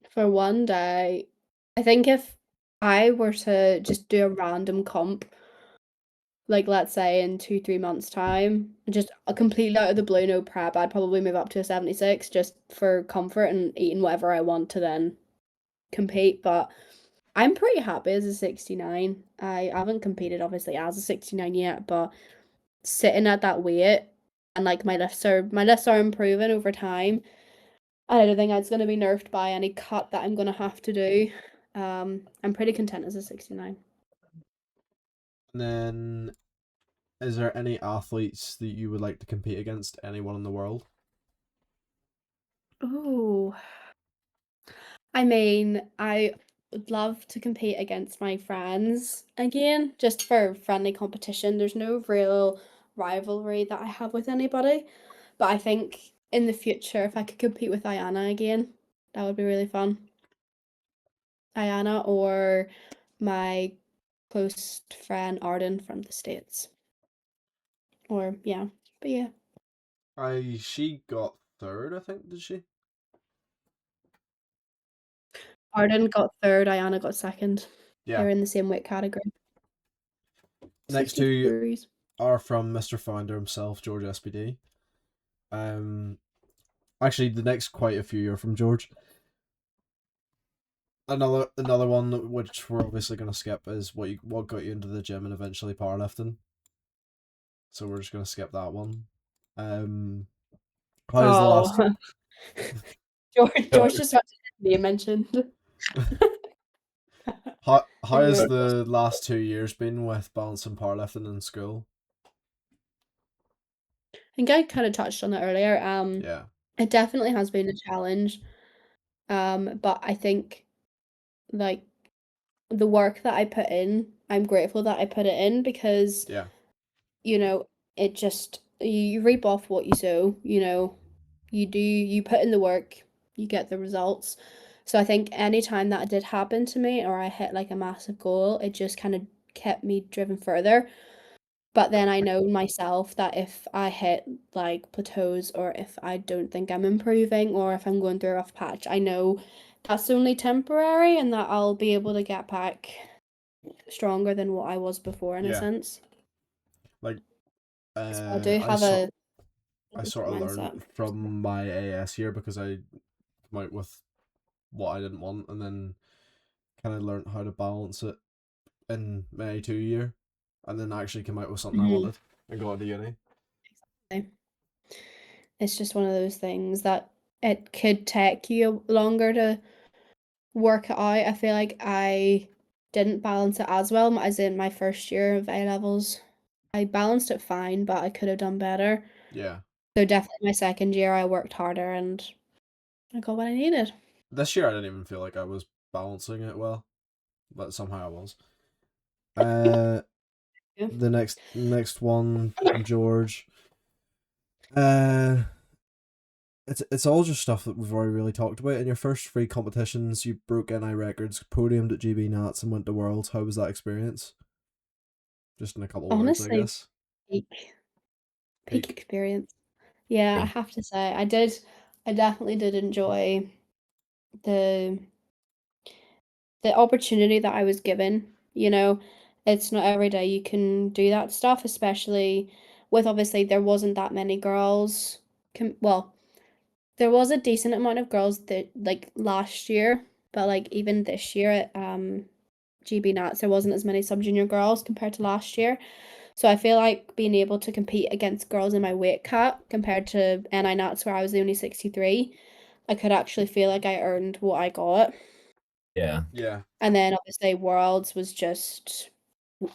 for one day, I think if I were to just do a random comp, like let's say in 2, 3 months' time, just a completely out of the blue, no prep, I'd probably move up to a 76 just for comfort and eating whatever I want to then compete. But I'm pretty happy as a 69. I haven't competed obviously as a 69 yet, but sitting at that weight and like my lifts are improving over time. I don't think it's gonna be nerfed by any cut that I'm gonna have to do. I'm pretty content as a 69. And then, is there any athletes that you would like to compete against? Anyone in the world? Oh, I mean, I would love to compete against my friends again, just for friendly competition. There's no real rivalry that I have with anybody, but I think in the future, if I could compete with Ayana again, that would be really fun. Ayana or my close friend Arden from the States. Or yeah, but yeah. She got third, I think. Did she? Arden got third, Ayana got second. Yeah. They're in the same weight category. Next two 63s. are from Mr. Founder himself, George SPD. Um, Actually, the next quite a few are from George. Another one which we're obviously gonna skip is what got you into the gym and eventually powerlifting. So we're just gonna skip that one. Um, how's the last Oh, George just got his name mentioned. how has Anyway, the last 2 years been with balancing powerlifting in school? I think I kind of touched on it earlier. Yeah, It definitely has been a challenge. But I think like the work that I put in, I'm grateful that I put it in because, yeah, you know, it just you reap off what you sow, you put in the work, you get the results. So I think anytime that did happen to me or I hit like a massive goal, it just kind of kept me driven further. But then I know myself that if I hit like plateaus or if I don't think I'm improving or if I'm going through a rough patch, I know that's only temporary and that I'll be able to get back stronger than what I was before in a yeah. sense. Like, So I do I have sort a I different sort of mindset. learned from my AS year because I came out with what I didn't want, and then kind of learned how to balance it in my 2 year, and then actually came out with something I Mhm. wanted and got into uni. It's just one of those things that it could take you longer to work it out. I feel like I didn't balance it as well as in my first year of A levels. I balanced it fine, but I could have done better. Yeah. So definitely my second year I worked harder and I got what I needed. This year I didn't even feel like I was balancing it well, but somehow I was. Uh, Yeah. the next one from George. Uh, it's all just stuff that we've already really talked about. In your first three competitions, you broke NI records, podiumed at GB Nats, and went to Worlds. How was that experience? Just in a couple of words, I Honestly, guess. peak Peak. experience. Yeah, I have to say I definitely did enjoy the the opportunity that I was given, It's not every day you can do that stuff, especially with obviously there wasn't that many girls. Well, there was a decent amount of girls that like last year, but like even this year at GB Nats, there wasn't as many sub-junior girls compared to last year. So I feel like being able to compete against girls in my weight cut compared to NI Nats where I was the only 63, I could actually feel like I earned what I got. Yeah. Yeah. And then obviously Worlds was just,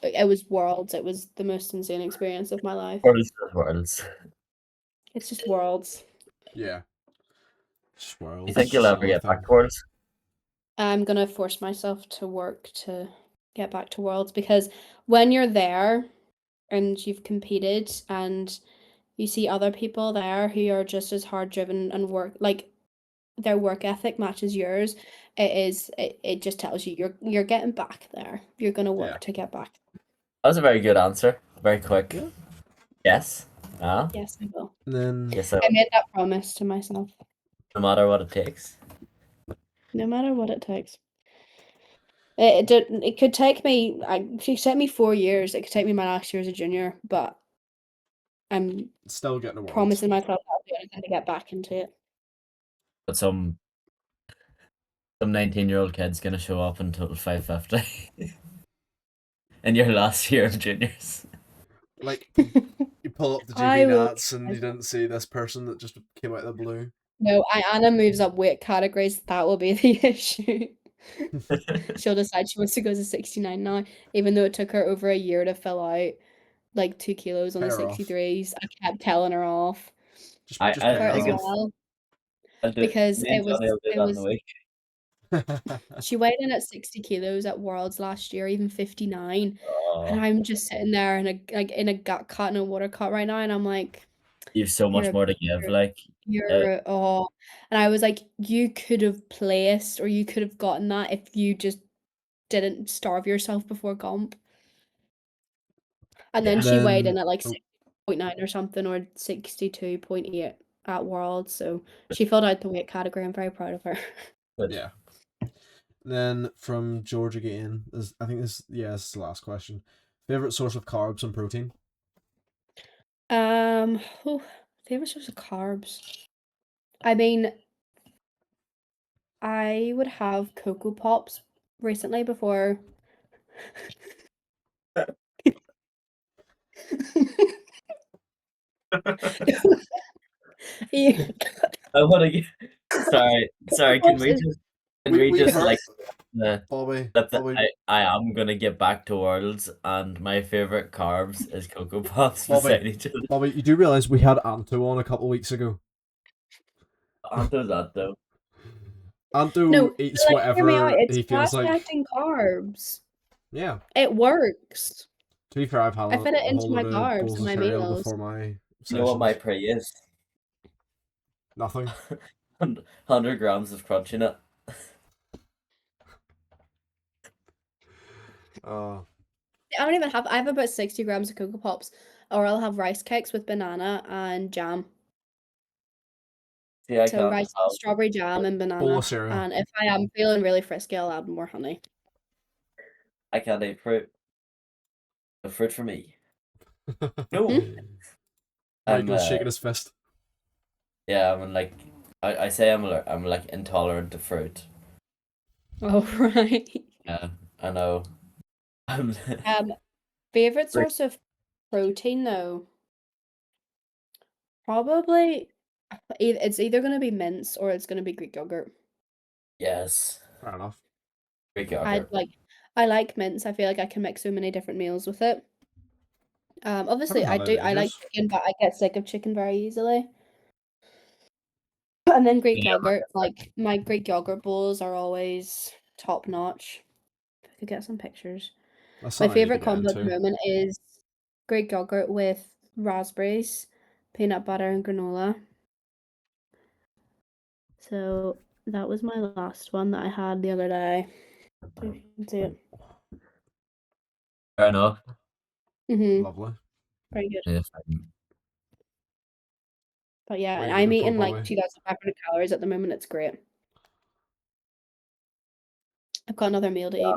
it was Worlds. It was the most insane experience of my life. Worlds. It's just Worlds. Yeah. You think you'll ever get back to Worlds? I'm gonna force myself to work to get back to Worlds because when you're there and you've competed and you see other people there who are just as hard driven and work like their work ethic matches yours, it just tells you you're getting back there. You're gonna work to get back. That was a very good answer. Very quick. Yeah. Yes. Yes, I will. And then Yes, I made that promise to myself. no matter what it takes. No matter what it takes. It could take me. It could take me 4 years. It could take me my last year as a junior, but I'm still getting a Worlds. promising myself I'll do anything to get back into it. But some 19-year-old kid's gonna show up in total 550 in your last year of juniors. Like you pull up the GB Nats and you didn't see this person that just came out of the blue. No, Anna moves up weight categories. That will be the issue. She'll decide she wants to go to 69 now, even though it took her over a year to fill out like 2 kilos on the 63s. I kept telling her off. Just for pay her as off. well. Because it was she weighed in at 60 kilos at Worlds last year, even 59. And I'm just sitting there in a gut cut and a water cut right now, and I'm like, you've so much more to give, like and I was like, you could have placed or you could have gotten that if you just didn't starve yourself before comp. And then she weighed in at like 60.9 or something, or 62.8 at Worlds, so she filled out the weight category. I'm very proud of her. Yeah. Then from George again, I think this is the last question. Favorite source of carbs and protein? Favorite source of carbs. I mean, I would have Cocoa Pops recently before. I want to. Sorry. Can we just like Bobby? I am gonna get back to Worlds, and my favorite carbs is Cocoa Pops Bobby, beside each other. Bobby, you do realize we had Anto on a couple weeks ago? Anto's that though. Anto eats whatever he feels like. It's fast-acting carbs. Yeah. It works. To be fair, I've had I fit it a into whole my load of carbs bowls and of my cereal meals. before my sessions. You know what my prey is? Nothing. 100 grams of Crunchy Nut. I don't even have. I have about 60 grams of Cocoa Pops, or I'll have rice cakes with banana and jam. Yeah, so rice, strawberry jam, and banana. Bowl of cereal. And if I am feeling really frisky, I'll add more honey. I can't eat fruit. No fruit for me. No. Michael's shaking his fist. Yeah, I'm like, I say I'm like intolerant to fruit. Oh right. Yeah, I know. Favorite source of protein though. Probably, it's either gonna be mince or it's gonna be Greek yogurt. Yes. Fair enough. Greek yogurt. I like mince. I feel like I can make so many different meals with it. Obviously I like chicken, but I get sick of chicken very easily. And then Greek yogurt, like my Greek yogurt bowls are always top notch. If I could get some pictures. My favorite combo at the moment is Greek yogurt with raspberries, peanut butter, and granola. So that was my last one that I had the other day. So you can see it. Fair enough. Lovely. Very good. Yeah. But yeah, and I'm eating like 2,500 calories at the moment. It's great. I've got another meal to eat.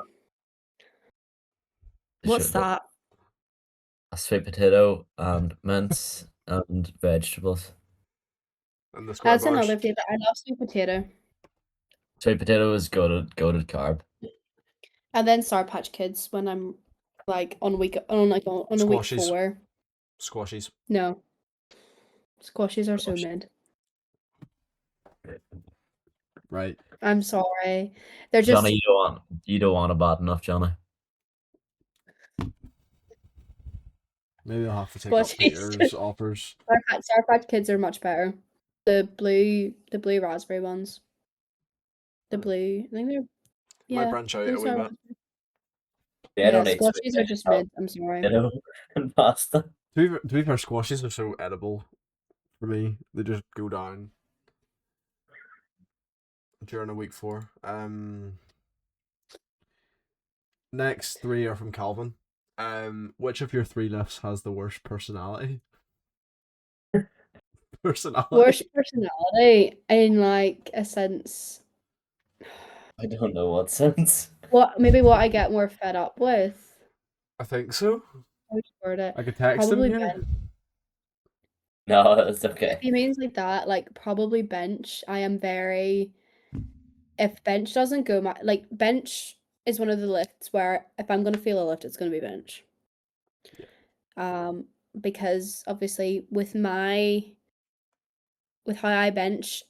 What's that? A sweet potato and mince and vegetables. And the That's another favorite. I love sweet potato. Sweet potato is goated carb. And then Sour Patch Kids when I'm like on week on a week Squashies. 4. Squashies. No. Squashies are so mid. Right. I'm sorry. They're just Johnny, you don't want it bad enough, Johnny. Maybe I'll have to take up Squashies. Peter's offers. Sour Patch Kids are much better. The blue raspberry ones. The blue, I think they're Might yeah. branch out blue a wee sour bit. Yeah, I Yeah, don't eat sweet squashies are just mid. I'm sorry. potato and pasta. To be fair, squashies are so edible for me. They just go down during a week 4. Next 3 are from Calvin. Which of your 3 lifts has the worst personality? Worst personality in like a sense. I don't know what sense. What I get more fed up with. I think so. How would you word it? I could text him Probably here. bench. No, it's If okay. he means like that, like probably bench. I am very. If bench doesn't go, like bench is one of the lifts where if I'm gonna feel a lift, it's gonna be bench. Yeah. Because obviously with how I bench,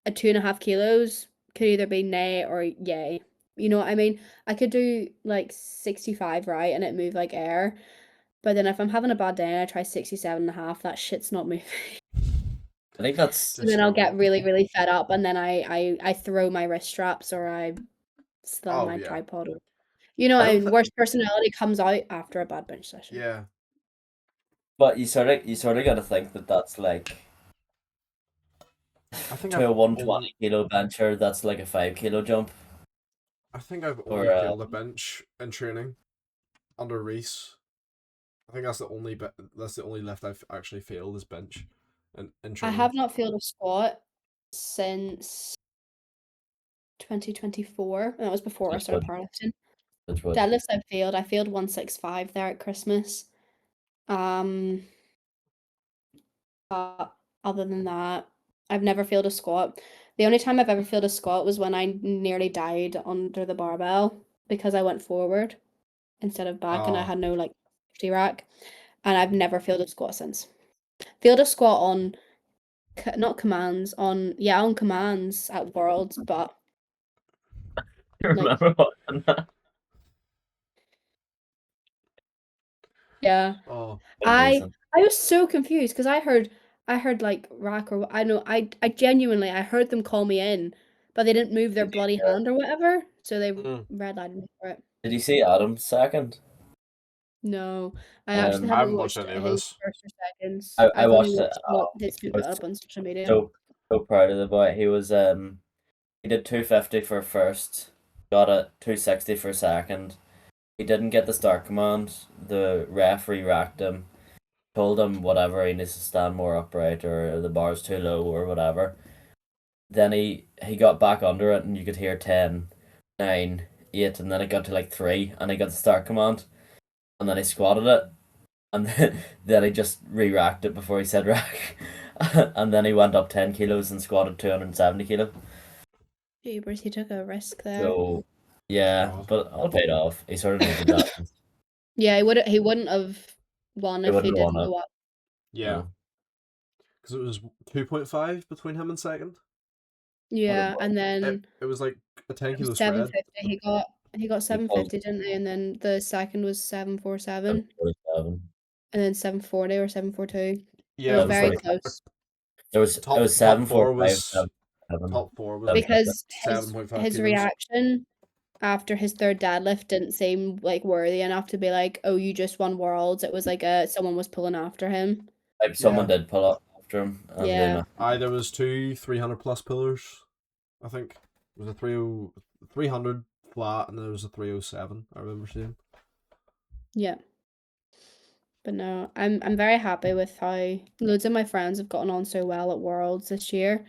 a 2.5 kilos could either be nay or yay. You know what I mean? I could do like 65, right, and it move like air. But then if I'm having a bad day and I try 67.5, that shit's not moving. I think that's So then I'll get really, really fed up, and then I throw my wrist straps or I slam my tripod. You know, I don't worst personality comes out after a bad bench session. Yeah. but you sort of got to think that that's like I think to I've a 120 kilo bencher, that's like a 5 kilo jump. I think I've Or, only failed a bench in training under Reese. I think that's the only lift I've actually failed is bench in I training. have not failed a squat since 2024. That was before I started powerlifting. Deadlifts I failed. I failed 165 there at Christmas. But other than that, I've never failed a squat. The only time I've ever failed a squat was when I nearly died under the barbell because I went forward instead of back and I had no like safety rack. And I've never failed a squat since. Failed a squat on not commands, on commands at Worlds, but You remember watching that? yeah. Oh, I was so confused because I heard like rack or I genuinely I heard them call me in, but they didn't move their bloody hand or whatever, so they red lighted me for it. Did you see Adam's second? No, I actually I haven't haven't watched watched any of his this. first or seconds. I I've only watched it. watched what I it's been put was up on social media. so proud of the boy. He was he did 250 for first, got it 260 for second. He didn't get the start command. The referee racked him, told him whatever he needs to stand more upright or the bar's too low or whatever. Then he got back under it and you could hear 10, 9, 8, and then it got to like 3 and he got the start command and then he squatted it and then he just re-racked it before he said rack and then he went up 10 kilos and squatted 270 kilo. Jeepers, he took a risk there. So yeah, God. but all paid off. He sort of needed that. Yeah, he wouldn't have won if he didn't go up. Yeah. Because it was 2.5 between him and second. Yeah, and then it was like a 10 kilo spread. 750. He got 750, didn't he? And then the second was 747. 747. And then 740 or 742. Yeah, it was it was very like close. It was top 745. top four was Because 7.5 his kilos. reaction after his third deadlift didn't seem like worthy enough to be like, oh, you just won worlds. It was like someone was pulling after him. Like someone did pull up after him. And Yeah. There was 2 300 plus pillars, I think. There was a 300 flat and there was a 307, I remember seeing. Yeah. But no, I'm very happy with how loads of my friends have gotten on so well at Worlds this year.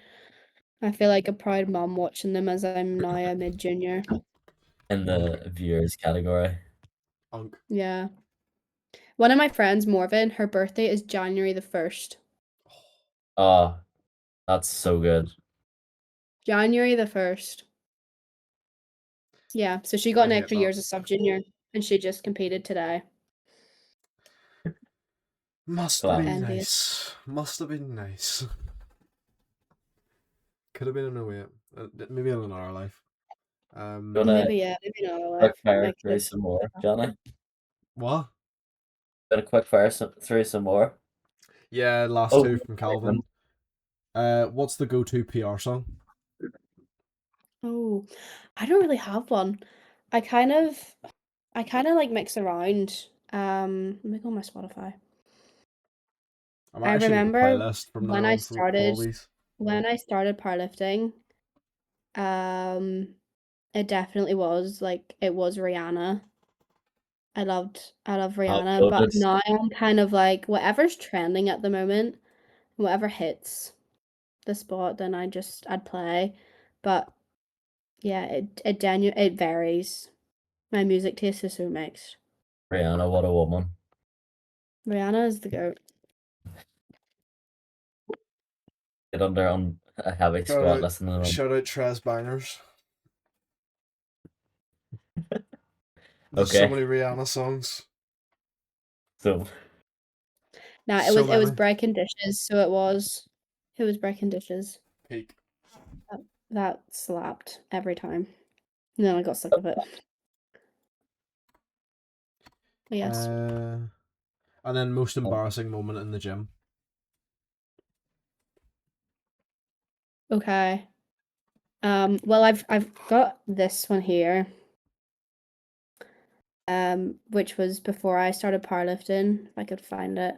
I feel like a proud mum watching them as I'm now a mid-junior. In the viewers category. Yeah. One of my friends, Morven, her birthday is January the 1st. Oh, that's so good. January the 1st. Yeah, so she got I an hate extra that. year as a sub-junior, and she just competed today. Must Class. be Envious. nice. Must have been nice. Could have been in a way. Maybe in our life. You wanna Maybe, yeah, maybe not our quick life. fire Make through it some more, Johnny? What? Gonna quick fire through some more. Yeah, last Oh, two from Calvin. What's the go-to PR song? Oh, I don't really have one. I kind of like mix around. Let me go on my Spotify. I might I actually make a remember playlist from when now I on from all started these. powerlifting, um, it definitely was like it was Rihanna. I love Rihanna, but noticed now I'm kind of like whatever's trending at the moment, whatever hits the spot, then I'd play. But yeah, it varies. My music taste is so mixed. Rihanna, what a woman. Rihanna is the goat. Get under on a heavy Shout squat out, listening to them. shout out Trez Bangers. There's so Okay, many Rihanna songs. so Nah, So it was many. breaking dishes, so it was breaking dishes. Peak. That slapped every time. And then I got sick of it. But yes. And then most embarrassing moment in the gym. Okay. Well, I've got this one here. Which was before I started powerlifting, if I could find it.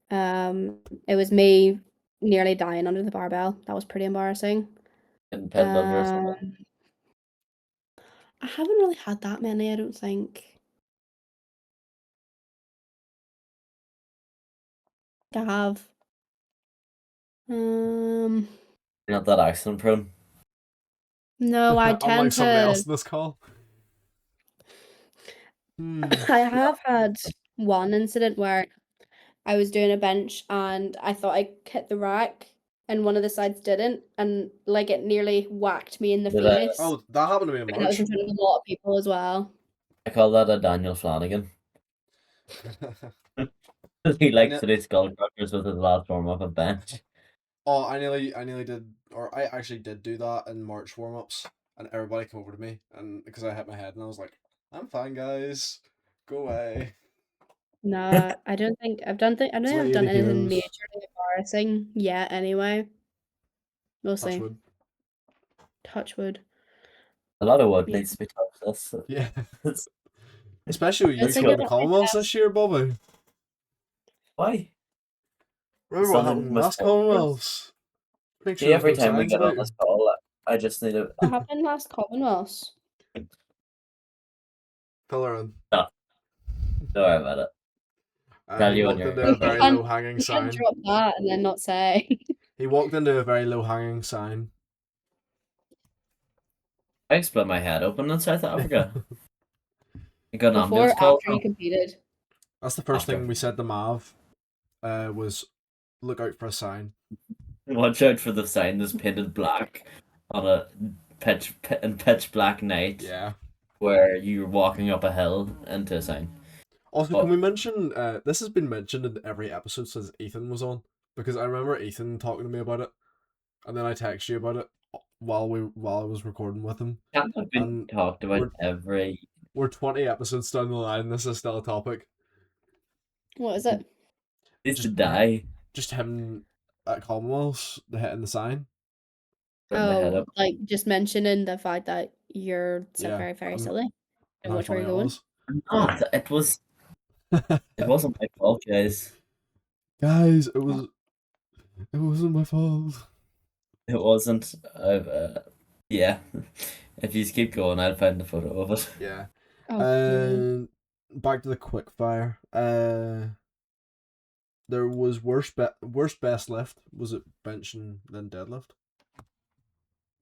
It was me nearly dying under the barbell. That was pretty embarrassing. getting pinned under someone. I haven't really had that many, I don't think. I have. You're not that accident prone. No, I Unlike tend somebody else to. in this call. I have had one incident where I was doing a bench and I thought I hit the rack and one of the sides didn't, and like it nearly whacked me in the Did I, face. Oh, that happened to me in And that was in March. front of a lot of people as well. I call that a Daniel Flanagan. He I likes ne- to do skull crushers with his last warm up at bench. oh, I nearly did, or I actually did do that in March warm ups, and everybody came over to me, and because I hit my head, and I was like, "I'm fine, guys, go away." Nah, I don't think I don't It's think only I've done 80 anything kilos. majorly embarrassing yet anyway. We'll Touch see. wood. Touch wood. A lot of wood Yeah. needs to be touched. Yeah, It's, especially with you Good thing going you're to not my Commonwealths this test. year, Bobby. why? Remember what Still need happened my last skull crushers. Commonwealths? Make sure See, there's every no time we signs get about on you. this call, I just need to. What happened last Commonwealths? Fill her in. No, don't worry about it. Tell He you when walked you're. into a very low hanging You can't sign. drop that and then not say. He walked into a very low hanging sign. I split my head open in South Africa. You got an Before ambulance or call? after you competed? That's the first After. thing we said to Mav. Was look out for a sign. Watch out for the sign that's painted black on a pitch black night Yeah. where you're walking up a hill into a sign. Also, can Oh, we mention? This has been mentioned in every episode since Ethan was on, because I remember Ethan talking to me about it, and then I texted you about it while I was recording with him, can't have been and talked about we're every. we're 20 episodes down the line. This is still a topic. What is it? Needs to Just die. just him at Commonwealths, the hitting the sign. Putting the head Oh, up. like just mentioning the fact that you're so Yeah, very, very and silly. And how which way funny you're it going. was. Oh, it wasn't my fault, guys. Guys, it wasn't my fault. It wasn't. Yeah. If you keep going, I'll find the photo of it. Yeah. Oh, And back to the quick fire. There was worst best lift. Was it benching then deadlift?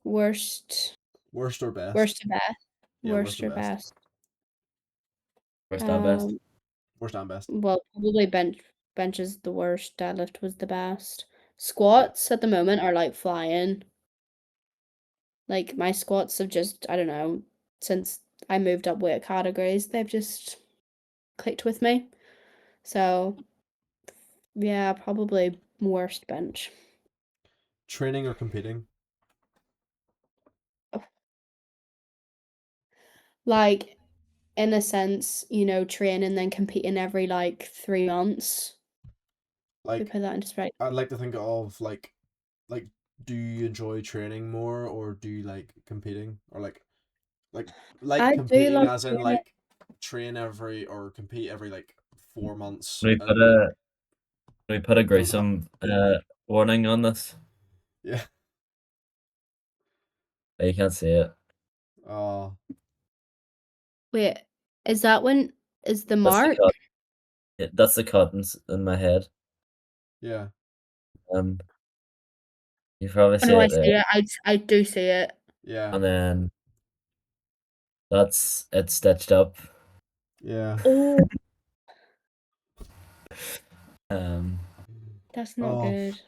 worst Worst or best? worst to best. Yeah, worst Worst or or best. best. First and best. Um, Worst and best. well, probably bench is the worst, deadlift was the best. Yeah. Squats at the moment are like flying. Like my squats have just, I don't know, since I moved up weight categories, they've just clicked with me. So yeah, probably worst bench. Training or competing? Like, in a sense, train and then competing every like 3 months. We Like, put that into perspective. I'd like to think of like, do you enjoy training more or do you like competing or like I do competing love as in training. like train every or compete every like 4 months Can we put and a can we put a build up? gruesome warning on this? Yeah. You can't see it. Uh Wait, is that when is the That's the mark? cut. That's the cut in my head. yeah. Um, you probably Oh see no, I it there, see it. I do see it. Yeah. and then that's it stitched up. Yeah. Oh, Um, that's not Oh, good.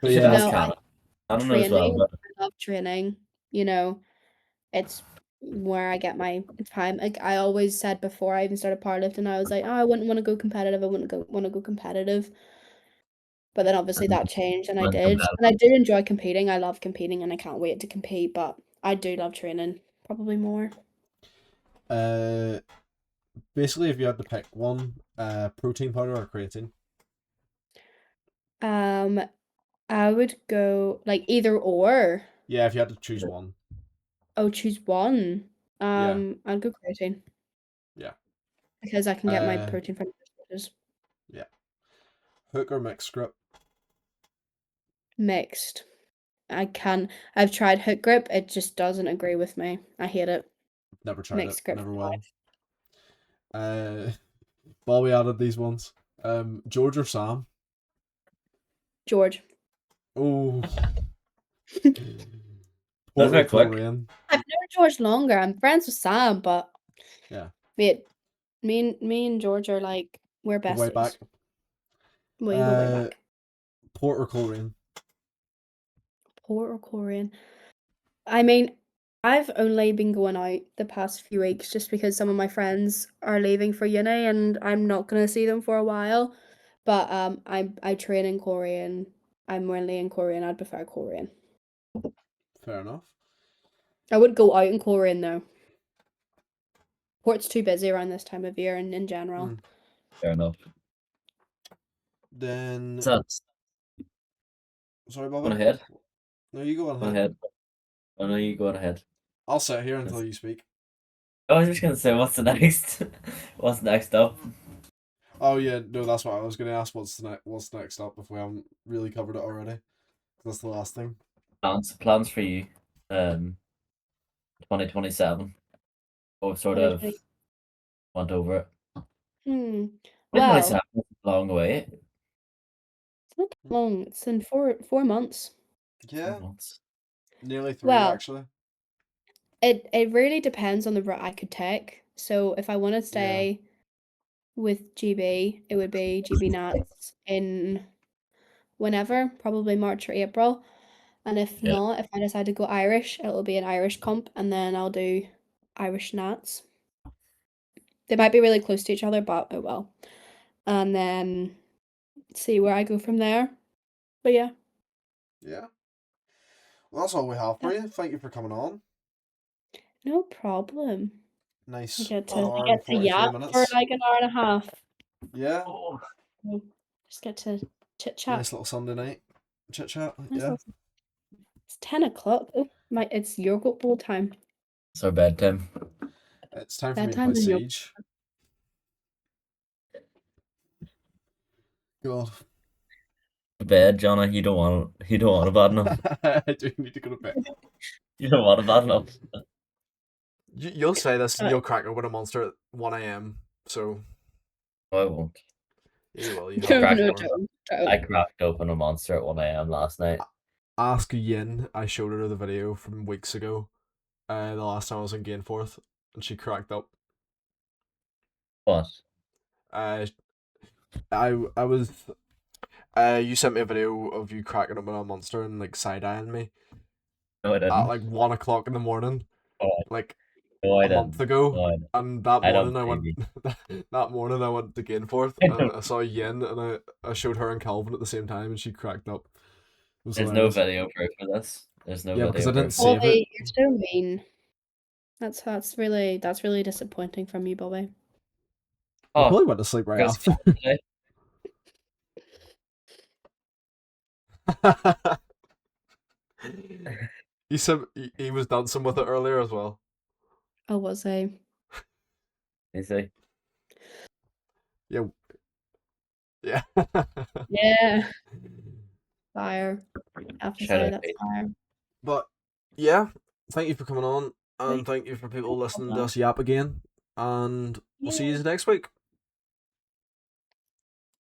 but you should yeah. ask No, I Hannah. Hannah knows well, training. but I love training. You know, it's where I get my time. Like I always said before I even started powerlifting, I was like, oh, I wouldn't want to go competitive. I wouldn't go want to go competitive. But then obviously and, that changed and I and did. And I competitive. do enjoy competing. I love competing and I can't wait to compete, but I do love training probably more. Uh basically if you had to pick one, protein powder or creatine. Um, I would go like either or. Yeah, if you had to choose one. Oh, choose one. Yeah. I'd go protein Yeah. because I can get my Uh protein from sources. yeah. Hook or mixed grip? Mixed. I've tried hook grip, it just doesn't agree with me. I hate it. Never tried it. Mixed grip Never for will. life. While we added these ones. George or Sam? George. Oh, That's Port or very quick. Coleraine? I've known George longer. I'm friends with Sam, but Yeah. wait, me and George are like we're Go way back. besties. We go way Uh, back. Port or Coleraine? Port or Korean. I mean, I've only been going out the past few weeks just because some of my friends are leaving for uni and I'm not gonna see them for a while. But I train in Korean. I'm mainly in Korean. I'd prefer Korean. Fair enough. I wouldn't go out in Korean though. Port's too busy around this time of year and in general. Mm. Fair enough. Then, So sorry, going Bobby. ahead. No, you go on Go ahead. ahead. I know you go ahead. I'll sit here until you speak. I was just gonna say, what's the next? What's next up? Oh yeah, no, that's what I was gonna ask. What's next up if we haven't really covered it already? That's the last thing. Plans for you. 2027. Or sort of 2020. went over it. Well, 2027 is a long way. it's not that long. It's in four months. 4 Yeah, months. nearly three Well, actually. it really depends on the route I could take. So if I want to Yeah, stay with GB, it would be GB Nats in whenever, probably March or April. And if Yeah. not, if I decide to go Irish, it'll be an Irish comp, and then I'll do Irish Nats. They might be really close to each other, but oh well. And then see where I go from there. But yeah, yeah. Well, that's all we have for that, you. Thank you for coming on. no problem. I Nice get to 1 hour I and get to 43 yap for minutes. like an hour and a half. Yeah, Oh, So just get to chit chat. nice little Sunday night chit chat. Nice Yeah, little- It's 10 o'clock. Oh my! It's yogurt bowl time. it's our bedtime. it's time for me to play Bedtime and yogurt. Siege. God, To bed, Jonna. You don't want a bad enough. I do need to go to bed. You don't want a bad enough. You'll say this and Uh, you'll crack open a monster at 1 a.m. So, No, I won't. yeah, well, you I have no, cracked no, before. I don't. cracked open a monster at 1 a.m. last night. Ask Yin, I showed her the video from weeks ago, the last time I was in Gainforth, and she cracked up. What? Uh, I was, you sent me a video of you cracking open a monster and like side eyeing me No, I at didn't. like 1 o'clock in the morning. Oh, Like, No, I a month didn't. ago, No, I didn't. and that I don't morning I went believe you. that morning I went to Gainforth, I and don't. I saw Yin, and I showed her and Calvin at the same time, and she cracked up. It was There's no hilarious. video proof of this. There's no Yeah, because video I didn't proof of this. save it. Bobby, you're so mean. That's really disappointing from you, Bobby. You Oh, probably went to sleep right Chris after. today. He said he was dancing with it earlier as well. Oh, was I? You see? Yeah, yeah. Yeah. Fire. I have to Shout say out, that's Pete. fire. But yeah, thank you for coming on, and Like, thank you for people no listening to problem. us yap again. And we'll see Yeah. you next week.